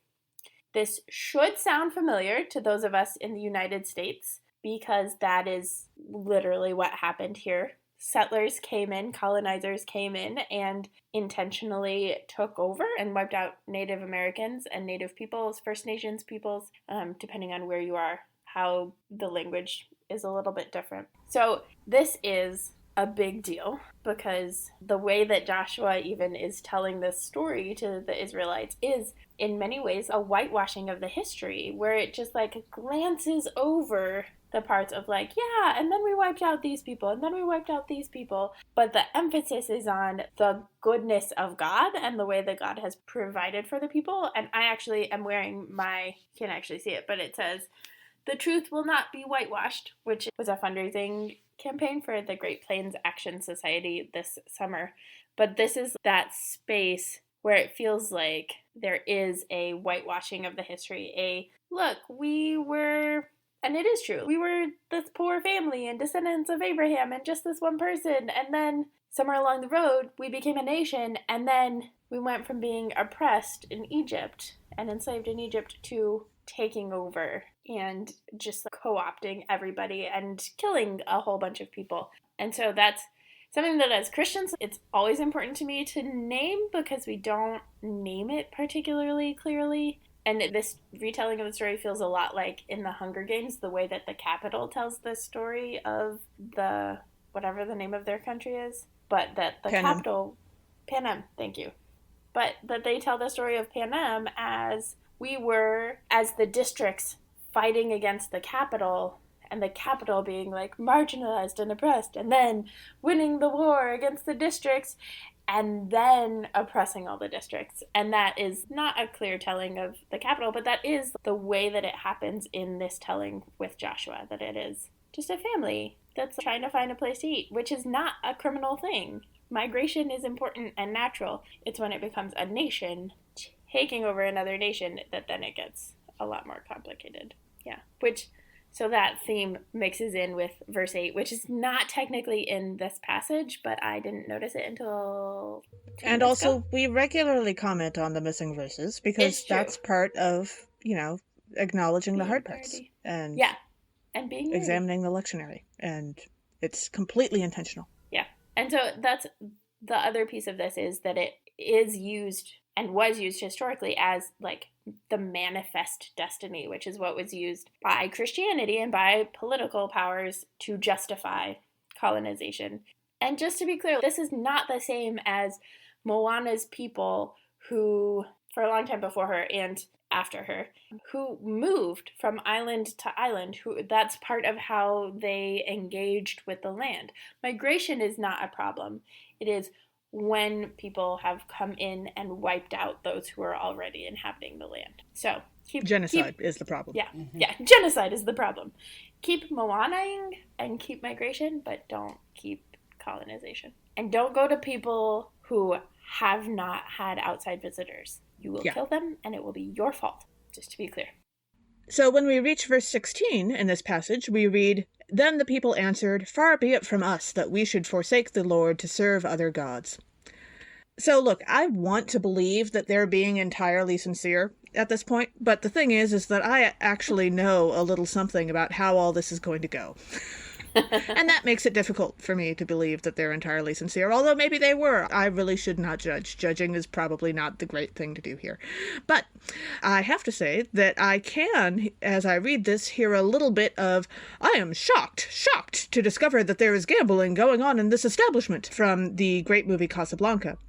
This should sound familiar to those of us in the United States because that is literally what happened here settlers came in, colonizers came in, and intentionally took over and wiped out Native Americans and Native peoples, First Nations peoples, depending on where you are, how the language is a little bit different. So this is a big deal because the way that Joshua even is telling this story to the Israelites is in many ways a whitewashing of the history, where it just like glances over the parts of like, yeah, and then we wiped out these people, and then we wiped out these people. But the emphasis is on the goodness of God and the way that God has provided for the people. And I actually am wearing my, you can't actually see it, but it says, "The truth will not be whitewashed," which was a fundraising campaign for the Great Plains Action Society this summer. But this is that space where it feels like there is a whitewashing of the history. Look, we were, and it is true, we were this poor family and descendants of Abraham and just this one person. And then somewhere along the road, we became a nation. And then we went from being oppressed in Egypt and enslaved in Egypt to taking over and just co-opting everybody and killing a whole bunch of people. And so that's something that as Christians, it's always important to me to name because we don't name it particularly clearly. And this retelling of the story feels a lot like in the Hunger Games, the way that the Capitol tells the story of the, whatever the name of their country is, but that the Capitol, Panem, thank you. But that they tell the story of Panem as we were, as the districts, fighting against the capital, and the capital being like marginalized and oppressed, and then winning the war against the districts, and then oppressing all the districts. And that is not a clear telling of the capital, but that is the way that it happens in this telling with Joshua, that it is just a family that's trying to find a place to eat, which is not a criminal thing. Migration is important and natural. It's when it becomes a nation taking over another nation that then it gets a lot more complicated. Yeah. So that theme mixes in with verse 8, which is not technically in this passage, but I didn't notice it until 10 And minutes also, ago. we regularly comment on the missing verses because that's part of, acknowledging Being the hard parts. nerdy. And yeah. And being nerdy. Examining the lectionary. And it's completely intentional. Yeah. And so that's the other piece of this, is that it is used and was used historically as like the manifest destiny, which is what was used by Christianity and by political powers to justify colonization. And just to be clear, this is not the same as Moana's people who, for a long time before her and after her, who moved from island to island. That's part of how they engaged with the land. Migration is not a problem. It is when people have come in and wiped out those who are already inhabiting the land. So genocide is the problem. Yeah, yeah, genocide is the problem. Keep Moanaing and keep migration, but don't keep colonization. And don't go to people who have not had outside visitors. You will kill them, and it will be your fault, just to be clear. So when we reach verse 16 in this passage, we read, "Then the people answered, 'Far be it from us that we should forsake the Lord to serve other gods.'" So look, I want to believe that they're being entirely sincere at this point, but the thing is that I actually know a little something about how all this is going to go. And that makes it difficult for me to believe that they're entirely sincere, although maybe they were. I really should not judge. Judging is probably not the great thing to do here. But I have to say that I can, as I read this, hear a little bit of, "I am shocked to discover that there is gambling going on in this establishment," from the great movie Casablanca.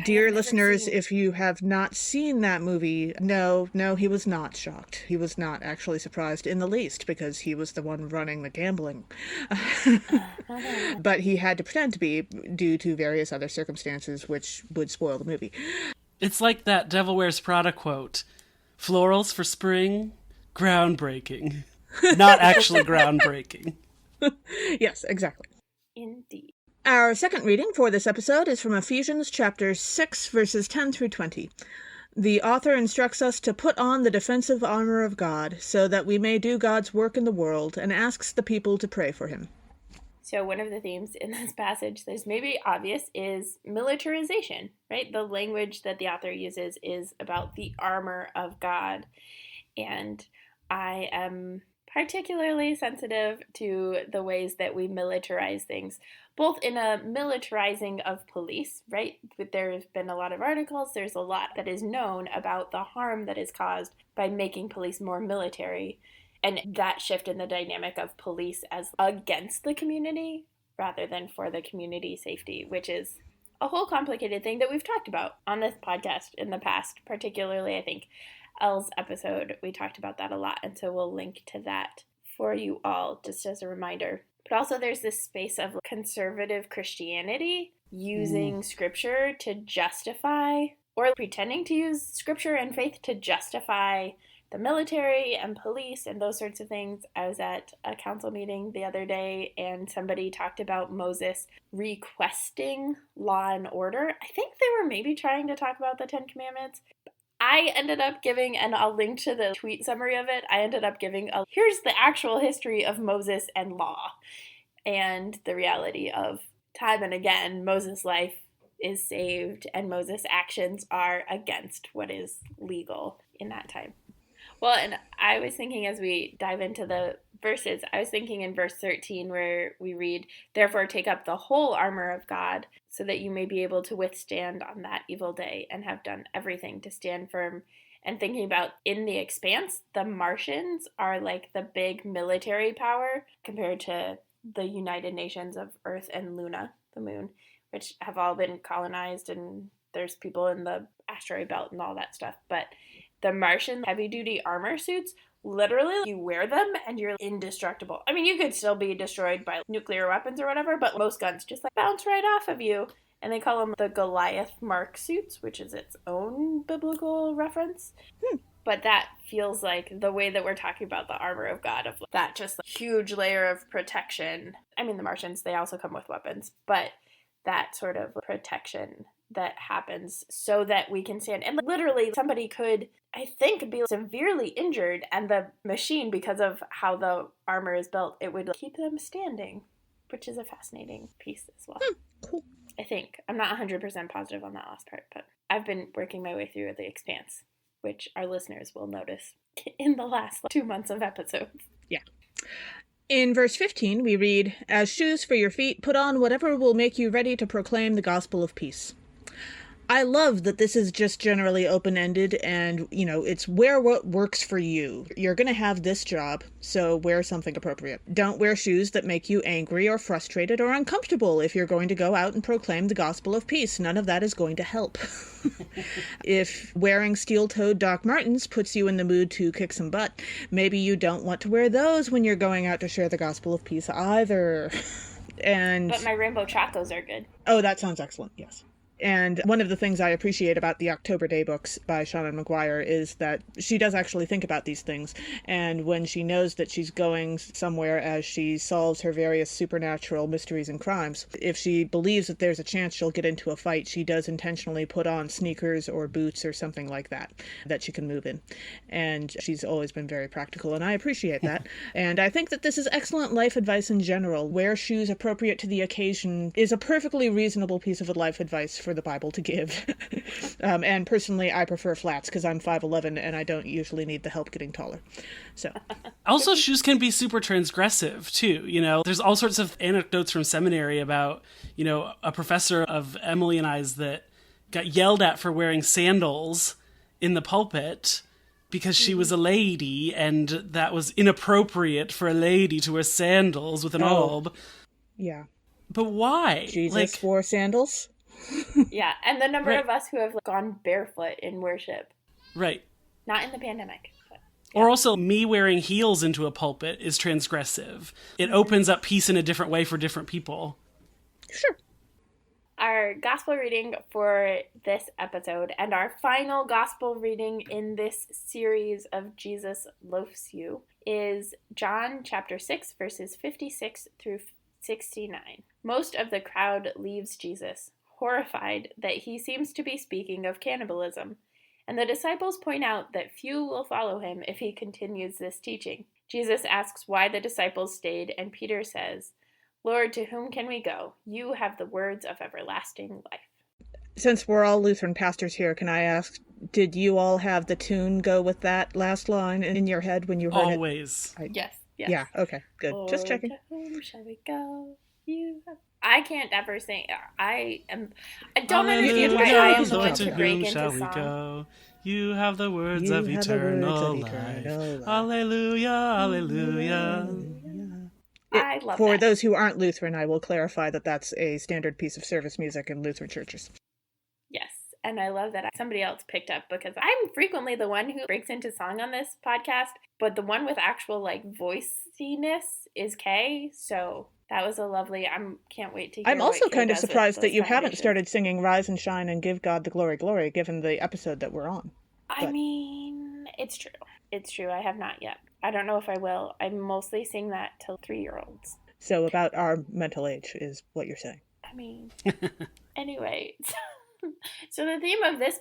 Dear listeners, if you have not seen that movie, no, he was not shocked. He was not actually surprised in the least, because he was the one running the gambling. But he had to pretend to be due to various other circumstances which would spoil the movie. It's like that Devil Wears Prada quote. Florals for spring, groundbreaking. Not actually groundbreaking. Yes, exactly. Indeed. Our second reading for this episode is from Ephesians chapter 6, verses 10 through 20. The author instructs us to put on the defensive armor of God so that we may do God's work in the world, and asks the people to pray for him. So one of the themes in this passage that is maybe obvious is militarization, right? The language that the author uses is about the armor of God. And I am particularly sensitive to the ways that we militarize things, both in a militarizing of police, right? There's been a lot of articles, there's a lot that is known about the harm that is caused by making police more military, and that shift in the dynamic of police as against the community rather than for the community safety, which is a whole complicated thing that we've talked about on this podcast in the past, particularly, I think, Elle's episode. We talked about that a lot, and so we'll link to that for you all, just as a reminder. But also there's this space of conservative Christianity using scripture to justify, or pretending to use scripture and faith to justify the military and police and those sorts of things. I was at a council meeting the other day and somebody talked about Moses requesting law and order. I think they were maybe trying to talk about the Ten Commandments. I ended up giving, and I'll link to the tweet summary of it, I ended up giving here's the actual history of Moses and law, and the reality of time and again, Moses' life is saved and Moses' actions are against what is legal in that time. Well, and I was thinking as we dive into the verses, I was thinking in verse 13 where we read, "Therefore take up the whole armor of God, so that you may be able to withstand on that evil day and have done everything to stand firm." And thinking about in the expanse, the Martians are like the big military power compared to the United Nations of Earth and Luna, the moon, which have all been colonized, and there's people in the asteroid belt and all that stuff. But the Martian heavy-duty armor suits, literally, you wear them and you're indestructible. I mean, you could still be destroyed by nuclear weapons or whatever, but most guns just like bounce right off of you. And they call them the Goliath Mark suits, which is its own biblical reference. But that feels like the way that we're talking about the armor of God, of that just like huge layer of protection. I mean, the Martians, they also come with weapons, but that sort of protection that happens so that we can stand. And literally somebody could, I think, be severely injured, and the machine, because of how the armor is built, it would keep them standing, which is a fascinating piece as well. Cool. I think. I'm not 100% positive on that last part, but I've been working my way through The Expanse, which our listeners will notice in the last 2 months of episodes. Yeah. In verse 15, we read, "As shoes for your feet, put on whatever will make you ready to proclaim the gospel of peace." I love that this is just generally open-ended and, it's wear what works for you. You're going to have this job, so wear something appropriate. Don't wear shoes that make you angry or frustrated or uncomfortable if you're going to go out and proclaim the gospel of peace. None of that is going to help. If wearing steel-toed Doc Martens puts you in the mood to kick some butt, maybe you don't want to wear those when you're going out to share the gospel of peace either. But my rainbow chacos are good. Oh, that sounds excellent, yes. And one of the things I appreciate about the October Day books by Shauna McGuire is that she does actually think about these things. And when she knows that she's going somewhere as she solves her various supernatural mysteries and crimes, if she believes that there's a chance she'll get into a fight, she does intentionally put on sneakers or boots or something like that she can move in. And she's always been very practical, and I appreciate that. And I think that this is excellent life advice in general. Wear shoes appropriate to the occasion is a perfectly reasonable piece of life advice for the Bible to give. And personally, I prefer flats because I'm 5'11" and I don't usually need the help getting taller. So, also, shoes can be super transgressive too. There's all sorts of anecdotes from seminary about, a professor of Emily and I's that got yelled at for wearing sandals in the pulpit because she was a lady, and that was inappropriate for a lady to wear sandals with an alb. Yeah. But why? Jesus wore sandals? Yeah, and the number of us who have gone barefoot in worship. Right. Not in the pandemic. But, yeah. Or also, me wearing heels into a pulpit is transgressive. It opens up peace in a different way for different people. Sure. Our gospel reading for this episode, and our final gospel reading in this series of Jesus Loafs You, is John chapter 6, verses 56 through 69. Most of the crowd leaves Jesus, horrified that he seems to be speaking of cannibalism, and the disciples point out that few will follow him if he continues this teaching. Jesus asks why the disciples stayed, and Peter says, "Lord, to whom can we go? You have the words of everlasting life." Since we're all Lutheran pastors here, can I ask, did you all have the tune go with that last line in your head when you heard Always. it? Yes. Yes. Yeah, okay, good. Just checking. To whom shall we go? I can't ever sing. I don't understand why I am the one to break into song. Go? You have the words of eternal life. Hallelujah, hallelujah. I love For that. those who aren't Lutheran, I will clarify that that's a standard piece of service music in Lutheran churches. Yes, and I love that somebody else picked up, because I'm frequently the one who breaks into song on this podcast, but the one with actual voiciness is Kay, so that was a lovely. Can't wait to hear. I'm also kind of surprised that you haven't started started singing "Rise and Shine" and "Give God the Glory, Glory," given the episode that we're on. I mean, it's true. It's true. I have not yet. I don't know if I will. I mostly sing that to 3-year-olds. So about our mental age is what you're saying. I mean, anyway. So the theme of this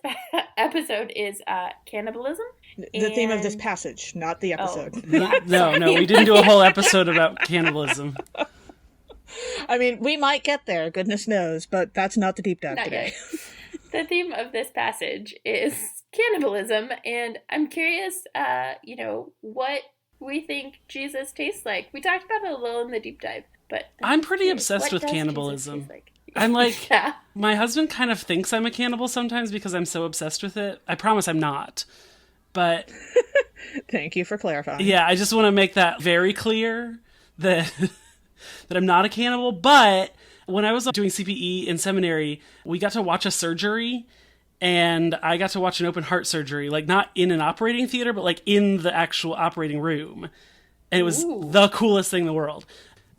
episode is cannibalism. The theme of this passage, not the episode. Oh, yeah, no, we didn't do a whole episode about cannibalism. I mean, we might get there, goodness knows, but that's not the deep dive not today. The theme of this passage is cannibalism, and I'm curious, what we think Jesus tastes like. We talked about it a little in the deep dive, but I'm pretty obsessed with cannibalism. I'm like, yeah. My husband kind of thinks I'm a cannibal sometimes because I'm so obsessed with it. I promise I'm not. But thank you for clarifying. Yeah, I just want to make that very clear that that I'm not a cannibal. But when I was doing CPE in seminary, we got to watch a surgery, and I got to watch an open heart surgery, not in an operating theater, but in the actual operating room. And it was the coolest thing in the world.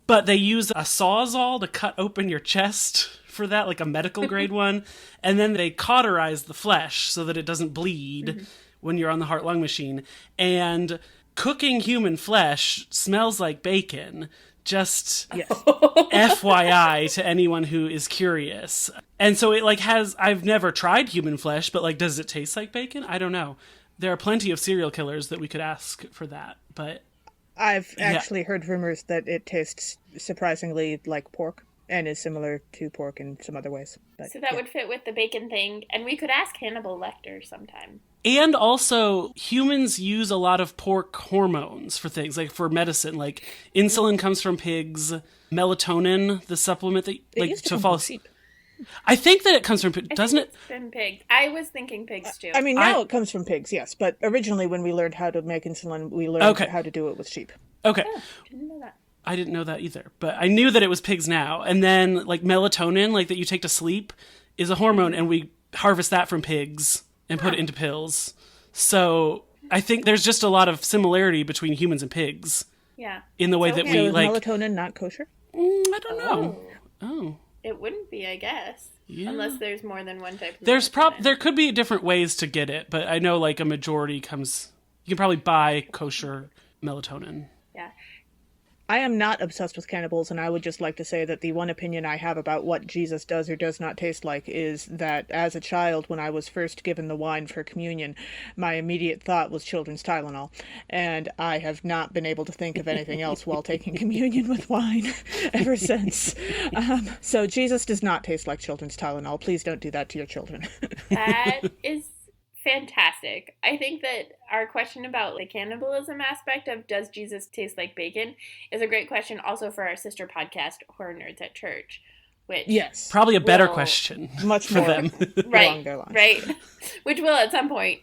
But they use a Sawzall to cut open your chest for that, like a medical grade one. And then they cauterize the flesh so that it doesn't bleed when you're on the heart-lung machine. And cooking human flesh smells like bacon. Just FYI to anyone who is curious. And so it I've never tried human flesh, but does it taste like bacon? I don't know. There are plenty of serial killers that we could ask for that, but I've actually heard rumors that it tastes surprisingly like pork and is similar to pork in some other ways. But, so that would fit with the bacon thing, and we could ask Hannibal Lecter sometime. And also, humans use a lot of pork hormones for things, for medicine. Insulin comes from pigs, melatonin, the supplement that to fall asleep. I think that it comes from pigs, doesn't it? It's from pigs. I was thinking pigs too. I mean, now it comes from pigs, yes. But originally, when we learned how to make insulin, we learned how to do it with sheep. Okay. Oh, didn't know that. I didn't know that either. But I knew that it was pigs now. And then, melatonin, that you take to sleep, is a hormone, and we harvest that from pigs and put it into pills. So I think there's just a lot of similarity between humans and pigs. Yeah. In the way that we, is melatonin not kosher? I don't know. Oh. It wouldn't be, I guess. Yeah. Unless there's more than one type of There could be different ways to get it, but I know a majority comes. You can probably buy kosher melatonin. Yeah. I am not obsessed with cannibals, and I would just like to say that the one opinion I have about what Jesus does or does not taste like is that as a child, when I was first given the wine for communion, my immediate thought was children's Tylenol, and I have not been able to think of anything else while taking communion with wine ever since. So Jesus does not taste like children's Tylenol. Please don't do that to your children. That is fantastic. I think that our question about the cannibalism aspect of does Jesus taste like bacon is a great question also for our sister podcast, Horror Nerds at Church, which probably a better question much for more them. Along their lines. Right. Which will at some point,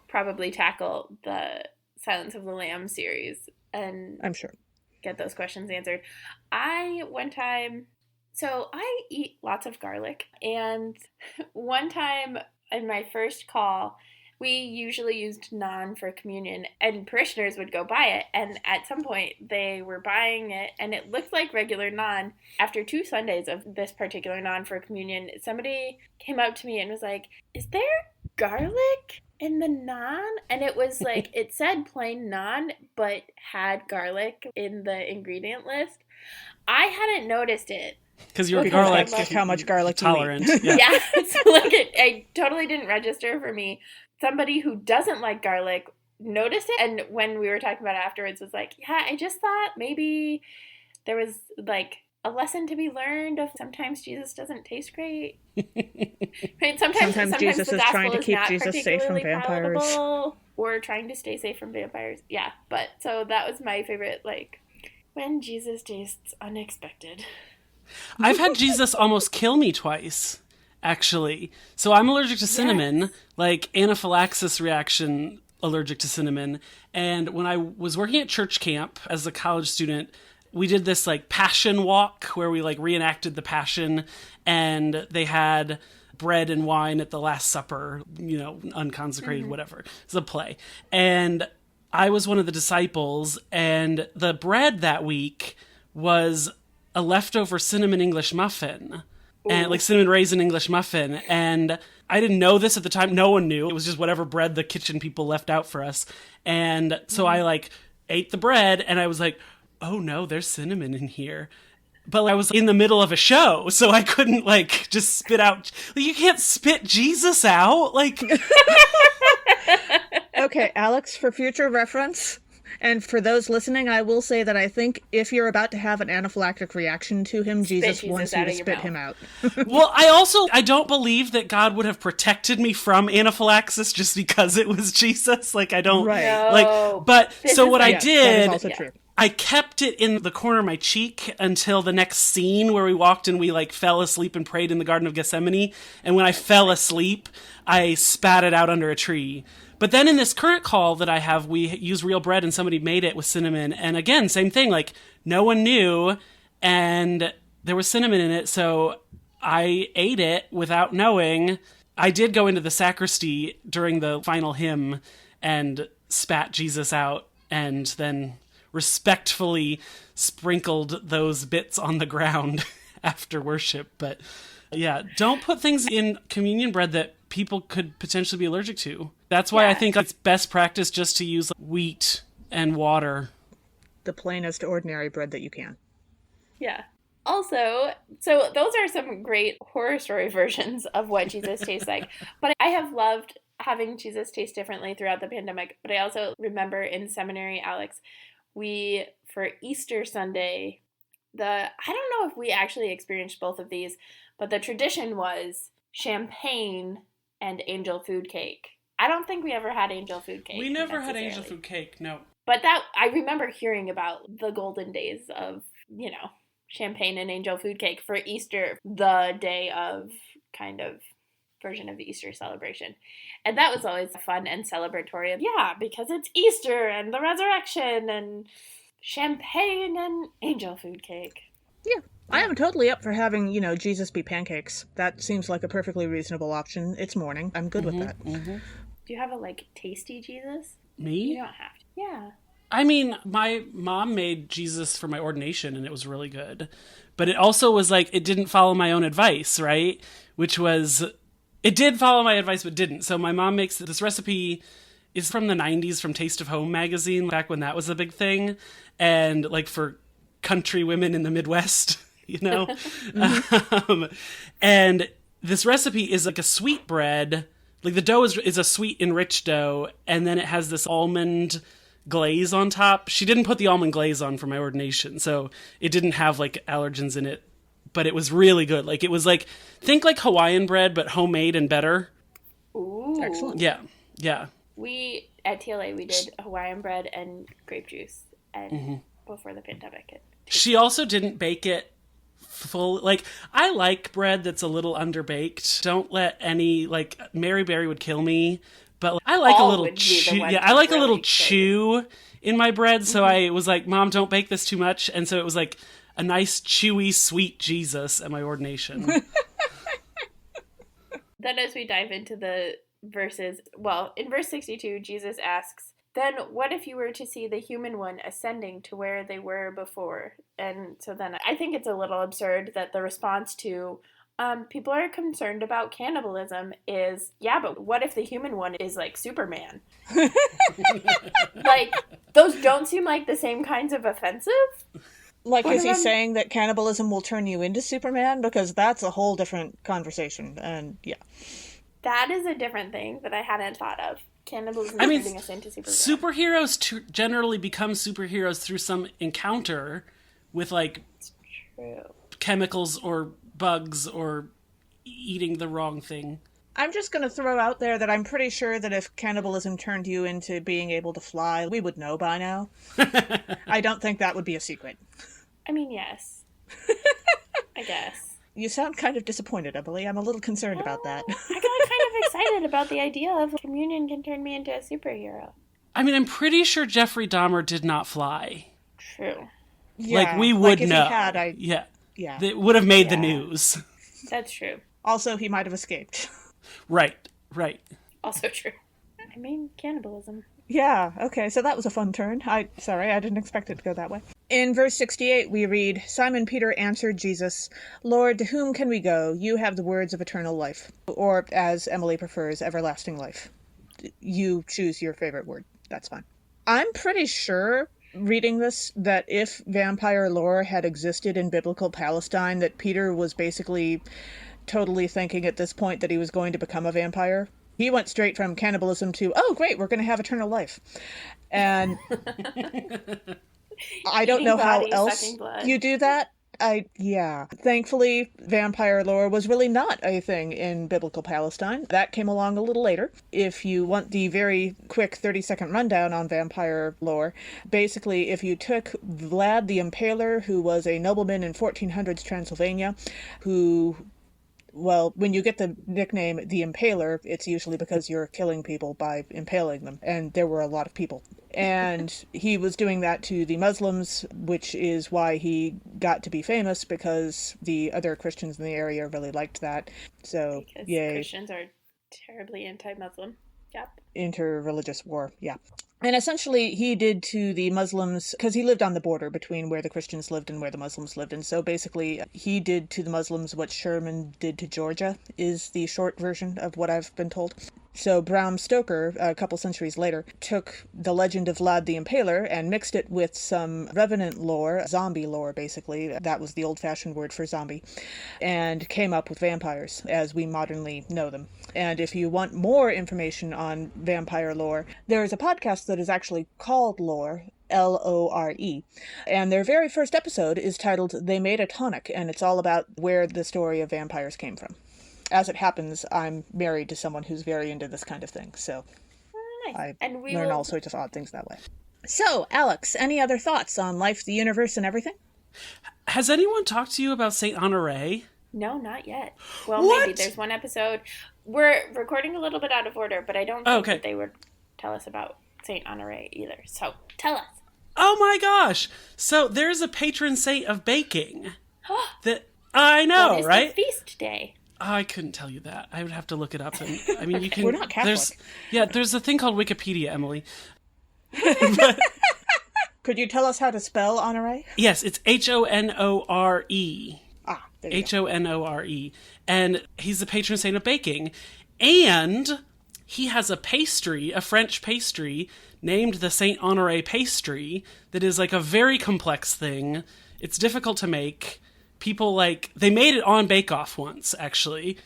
probably tackle the Silence of the Lamb series and I'm sure get those questions answered. So I eat lots of garlic, and one time in my first call, we usually used naan for communion, and parishioners would go buy it, and at some point they were buying it, and it looked like regular naan. After 2 Sundays of this particular naan for communion, somebody came up to me and was like, "Is there garlic in the naan?" And it was it said plain naan, but had garlic in the ingredient list. I hadn't noticed it. Because you're garlic, how much garlic tolerant. Yeah, so it totally didn't register for me. Somebody who doesn't like garlic noticed it, and when we were talking about it afterwards, was like, "Yeah, I just thought maybe there was a lesson to be learned of sometimes Jesus doesn't taste great." Right? Sometimes Jesus the is trying to is keep not Jesus safe from vampires. palatable. or trying to stay safe from vampires. Yeah, but so that was my favorite, like, when Jesus tastes unexpected. I've had Jesus almost kill me twice, actually. So I'm allergic to cinnamon, like anaphylaxis reaction allergic to cinnamon. And when I was working at church camp as a college student, we did this like passion walk where we like reenacted the passion, and they had bread and wine at the Last Supper, you know, unconsecrated, whatever. It's a play. And I was one of the disciples, and the bread that week was a leftover cinnamon English muffin. And like cinnamon raisin English muffin. And I didn't know this at the time. No one knew. It was just whatever bread the kitchen people left out for us. And so I like ate the bread, and I was like, oh no, there's cinnamon in here. But I was in the middle of a show, so I couldn't like just spit out. Like, you can't spit Jesus out. Like, Okay, Alex, for future reference, and for those listening, I will say that I think if you're about to have an anaphylactic reaction to him, Jesus wants you to spit him out. well, I don't believe that God would have protected me from anaphylaxis just because it was Jesus. Like, I don't like. But so what I did, that is also true. I kept it in the corner of my cheek until the next scene where we walked and we like fell asleep and prayed in the Garden of Gethsemane. And when I fell asleep, I spat it out under a tree. But then in this current call that I have, we use real bread and somebody made it with cinnamon. And again, same thing, like no one knew and there was cinnamon in it. So I ate it without knowing. I did go into the sacristy during the final hymn and spat Jesus out and then respectfully sprinkled those bits on the ground after worship. But yeah, don't put things in communion bread that people could potentially be allergic to. That's why I think it's best practice just to use wheat and water. The plainest ordinary bread that you can. Yeah. Also, so those are some great horror story versions of what Jesus tastes like. But I have loved having Jesus taste differently throughout the pandemic. But I also remember in seminary, Alex, we, for Easter Sunday, I don't know if we actually experienced both of these, but the tradition was champagne and angel food cake. I don't think we ever had angel food cake. We never had angel food cake, no. But that, I remember hearing about the golden days of, you know, champagne and angel food cake for Easter, the day of kind of version of the Easter celebration. And that was always fun and celebratory. Yeah, because it's Easter and the resurrection and champagne and angel food cake. Yeah. I am totally up for having, you know, Jesus be pancakes. That seems like a perfectly reasonable option. It's morning. I'm good with that. Mm-hmm. Do you have a, like, tasty Jesus? Me? You don't have to. Yeah. I mean, my mom made Jesus for my ordination, and it was really good. But it also was like, it didn't follow my own advice, right? Which was, it did follow my advice, but didn't. So my mom makes this recipe, is from the 90s, from Taste of Home magazine, back when that was a big thing. And like for country women in the Midwest, you know? And this recipe is like a sweet bread. Like the dough is a sweet enriched dough, and then it has this almond glaze on top. She didn't put the almond glaze on for my ordination, so it didn't have like allergens in it, but it was really good. Like it was like, think like Hawaiian bread, but homemade and better. Ooh. Excellent. Yeah. Yeah. We, at TLA, we did Hawaiian bread and grape juice and before the pandemic. She also didn't bake it full. Like, I like bread that's a little underbaked. Don't let any, like, Mary Berry would kill me, but I like a little chew. Yeah, I like a little chew in my bread. So I was like, Mom, don't bake this too much. And so it was like a nice, chewy, sweet Jesus at my ordination. Then as we dive into the verses, well, in verse 62, Jesus asks, then what if you were to see the human one ascending to where they were before? And so then I think it's a little absurd that the response to people are concerned about cannibalism is, yeah, but what if the human one is like Superman? Like, those don't seem like the same kinds of offensive. Like, is he saying that cannibalism will turn you into Superman? Because that's a whole different conversation, and yeah. That is a different thing that I hadn't thought of. Cannibalism turning us into Superman. Superheroes generally become superheroes through some encounter with, like, chemicals or bugs or eating the wrong thing. I'm just going to throw out there that I'm pretty sure that if cannibalism turned you into being able to fly, we would know by now. I don't think that would be a secret. I mean, yes. I guess. You sound kind of disappointed, Emily. I'm a little concerned about that. I got kind of excited about the idea of communion can turn me into a superhero. I mean, I'm pretty sure Jeffrey Dahmer did not fly. True. Yeah, like, we would if know. He had, yeah. Yeah. It would have made the news. That's true. Also, he might have escaped. Right. Also true. I mean, cannibalism. Yeah, okay, so that was a fun turn. Sorry, I didn't expect it to go that way. In verse 68, we read, Simon Peter answered Jesus, Lord, to whom can we go? You have the words of eternal life. Or, as Emily prefers, everlasting life. You choose your favorite word. That's fine. I'm pretty sure, reading this, that if vampire lore had existed in biblical Palestine, that Peter was basically totally thinking at this point that he was going to become a vampire. He went straight from cannibalism to, oh, great, we're going to have eternal life. And I don't know how else you do that. Thankfully, vampire lore was really not a thing in biblical Palestine. That came along a little later. If you want the very quick 30-second rundown on vampire lore, basically, if you took Vlad the Impaler, who was a nobleman in 1400s Transylvania, who... Well, when you get the nickname The Impaler, it's usually because you're killing people by impaling them. And there were a lot of people. And he was doing that to the Muslims, which is why he got to be famous, because the other Christians in the area really liked that. So, because yay. Christians are terribly anti-Muslim. Yep. Interreligious war, yeah. And essentially, he did to the Muslims, because he lived on the border between where the Christians lived and where the Muslims lived. And so basically, he did to the Muslims what Sherman did to Georgia, is the short version of what I've been told. So Bram Stoker, a couple centuries later, took the legend of Vlad the Impaler and mixed it with some revenant lore, zombie lore basically, that was the old-fashioned word for zombie, and came up with vampires as we modernly know them. And if you want more information on vampire lore, there is a podcast that is actually called Lore, Lore, and their very first episode is titled They Made a Tonic, and it's all about where the story of vampires came from. As it happens, I'm married to someone who's very into this kind of thing, so nice. I learn all sorts of odd things that way. So, Alex, any other thoughts on life, the universe, and everything? Has anyone talked to you about Saint Honoré? No, not yet. Well, maybe there's one episode. We're recording a little bit out of order, but I don't think that they would tell us about Saint Honoré either. So, tell us. Oh my gosh! So, there's a patron saint of baking. That I know, right? The feast day. I couldn't tell you that. I would have to look it up. And I mean, you can. We're not Catholic. There's a thing called Wikipedia, Emily. Could you tell us how to spell Honoré? Yes, it's Honore. Ah, there you go. Honore. And he's the patron saint of baking. And he has a pastry, a French pastry, named the Saint Honoré pastry, that is like a very complex thing. It's difficult to make. People they made it on Bake Off once, actually,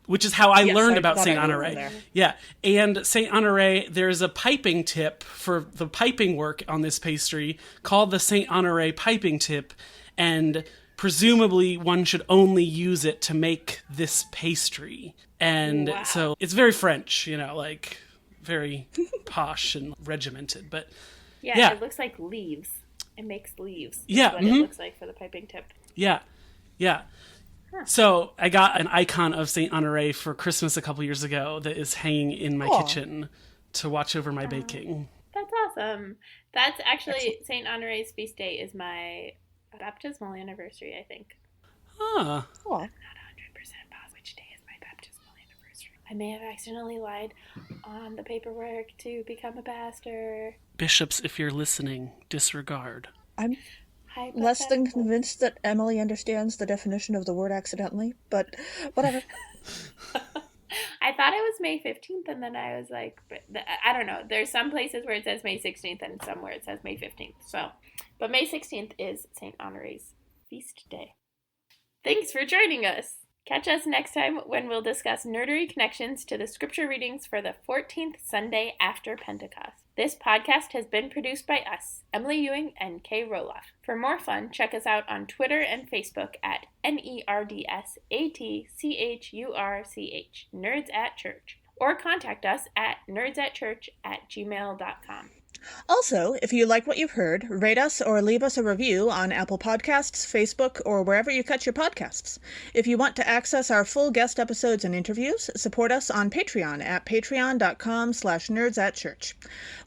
which is how I learned about Saint Honoré. Yeah. And Saint Honoré, there's a piping tip for the piping work on this pastry called the Saint Honoré piping tip. And presumably one should only use it to make this pastry. And so it's very French, very posh and regimented. But yeah, it looks like leaves. It makes leaves. That's what it looks like for the piping tip. Yeah. Huh. So I got an icon of Saint Honoré for Christmas a couple years ago that is hanging in my kitchen to watch over my baking. That's awesome. That's actually Saint Honoré's feast day is my baptismal anniversary, I think. Huh. Cool. I'm not 100% positive which day is my baptismal anniversary. I may have accidentally lied on the paperwork to become a pastor. Bishops, if you're listening, disregard. I'm less than convinced that Emily understands the definition of the word accidentally, but whatever. I thought it was May 15th, and then I was like, I don't know. There's some places where it says May 16th and some where it says May 15th. So, but May 16th is Saint Honoré's feast day. Thanks for joining us. Catch us next time when we'll discuss nerdery connections to the scripture readings for the 14th Sunday after Pentecost. This podcast has been produced by us, Emily Ewing and Kay Rohloff. For more fun, check us out on Twitter and Facebook at NERDSATCHURCH, Nerds at Church, or contact us at nerdsatchurch@gmail.com. Also, if you like what you've heard, rate us or leave us a review on Apple Podcasts, Facebook, or wherever you catch your podcasts. If you want to access our full guest episodes and interviews, support us on Patreon at patreon.com/nerdsatchurch.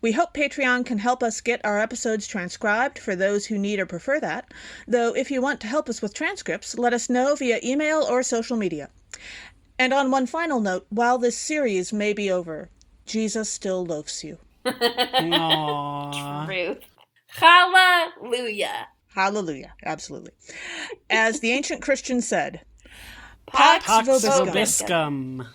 We hope Patreon can help us get our episodes transcribed for those who need or prefer that, though if you want to help us with transcripts, let us know via email or social media. And on one final note, while this series may be over, Jesus still loafs you. Aww. Truth. Hallelujah. Hallelujah. Absolutely. As the ancient Christians said, Pax Pax Pax vobiscum. vobiscum.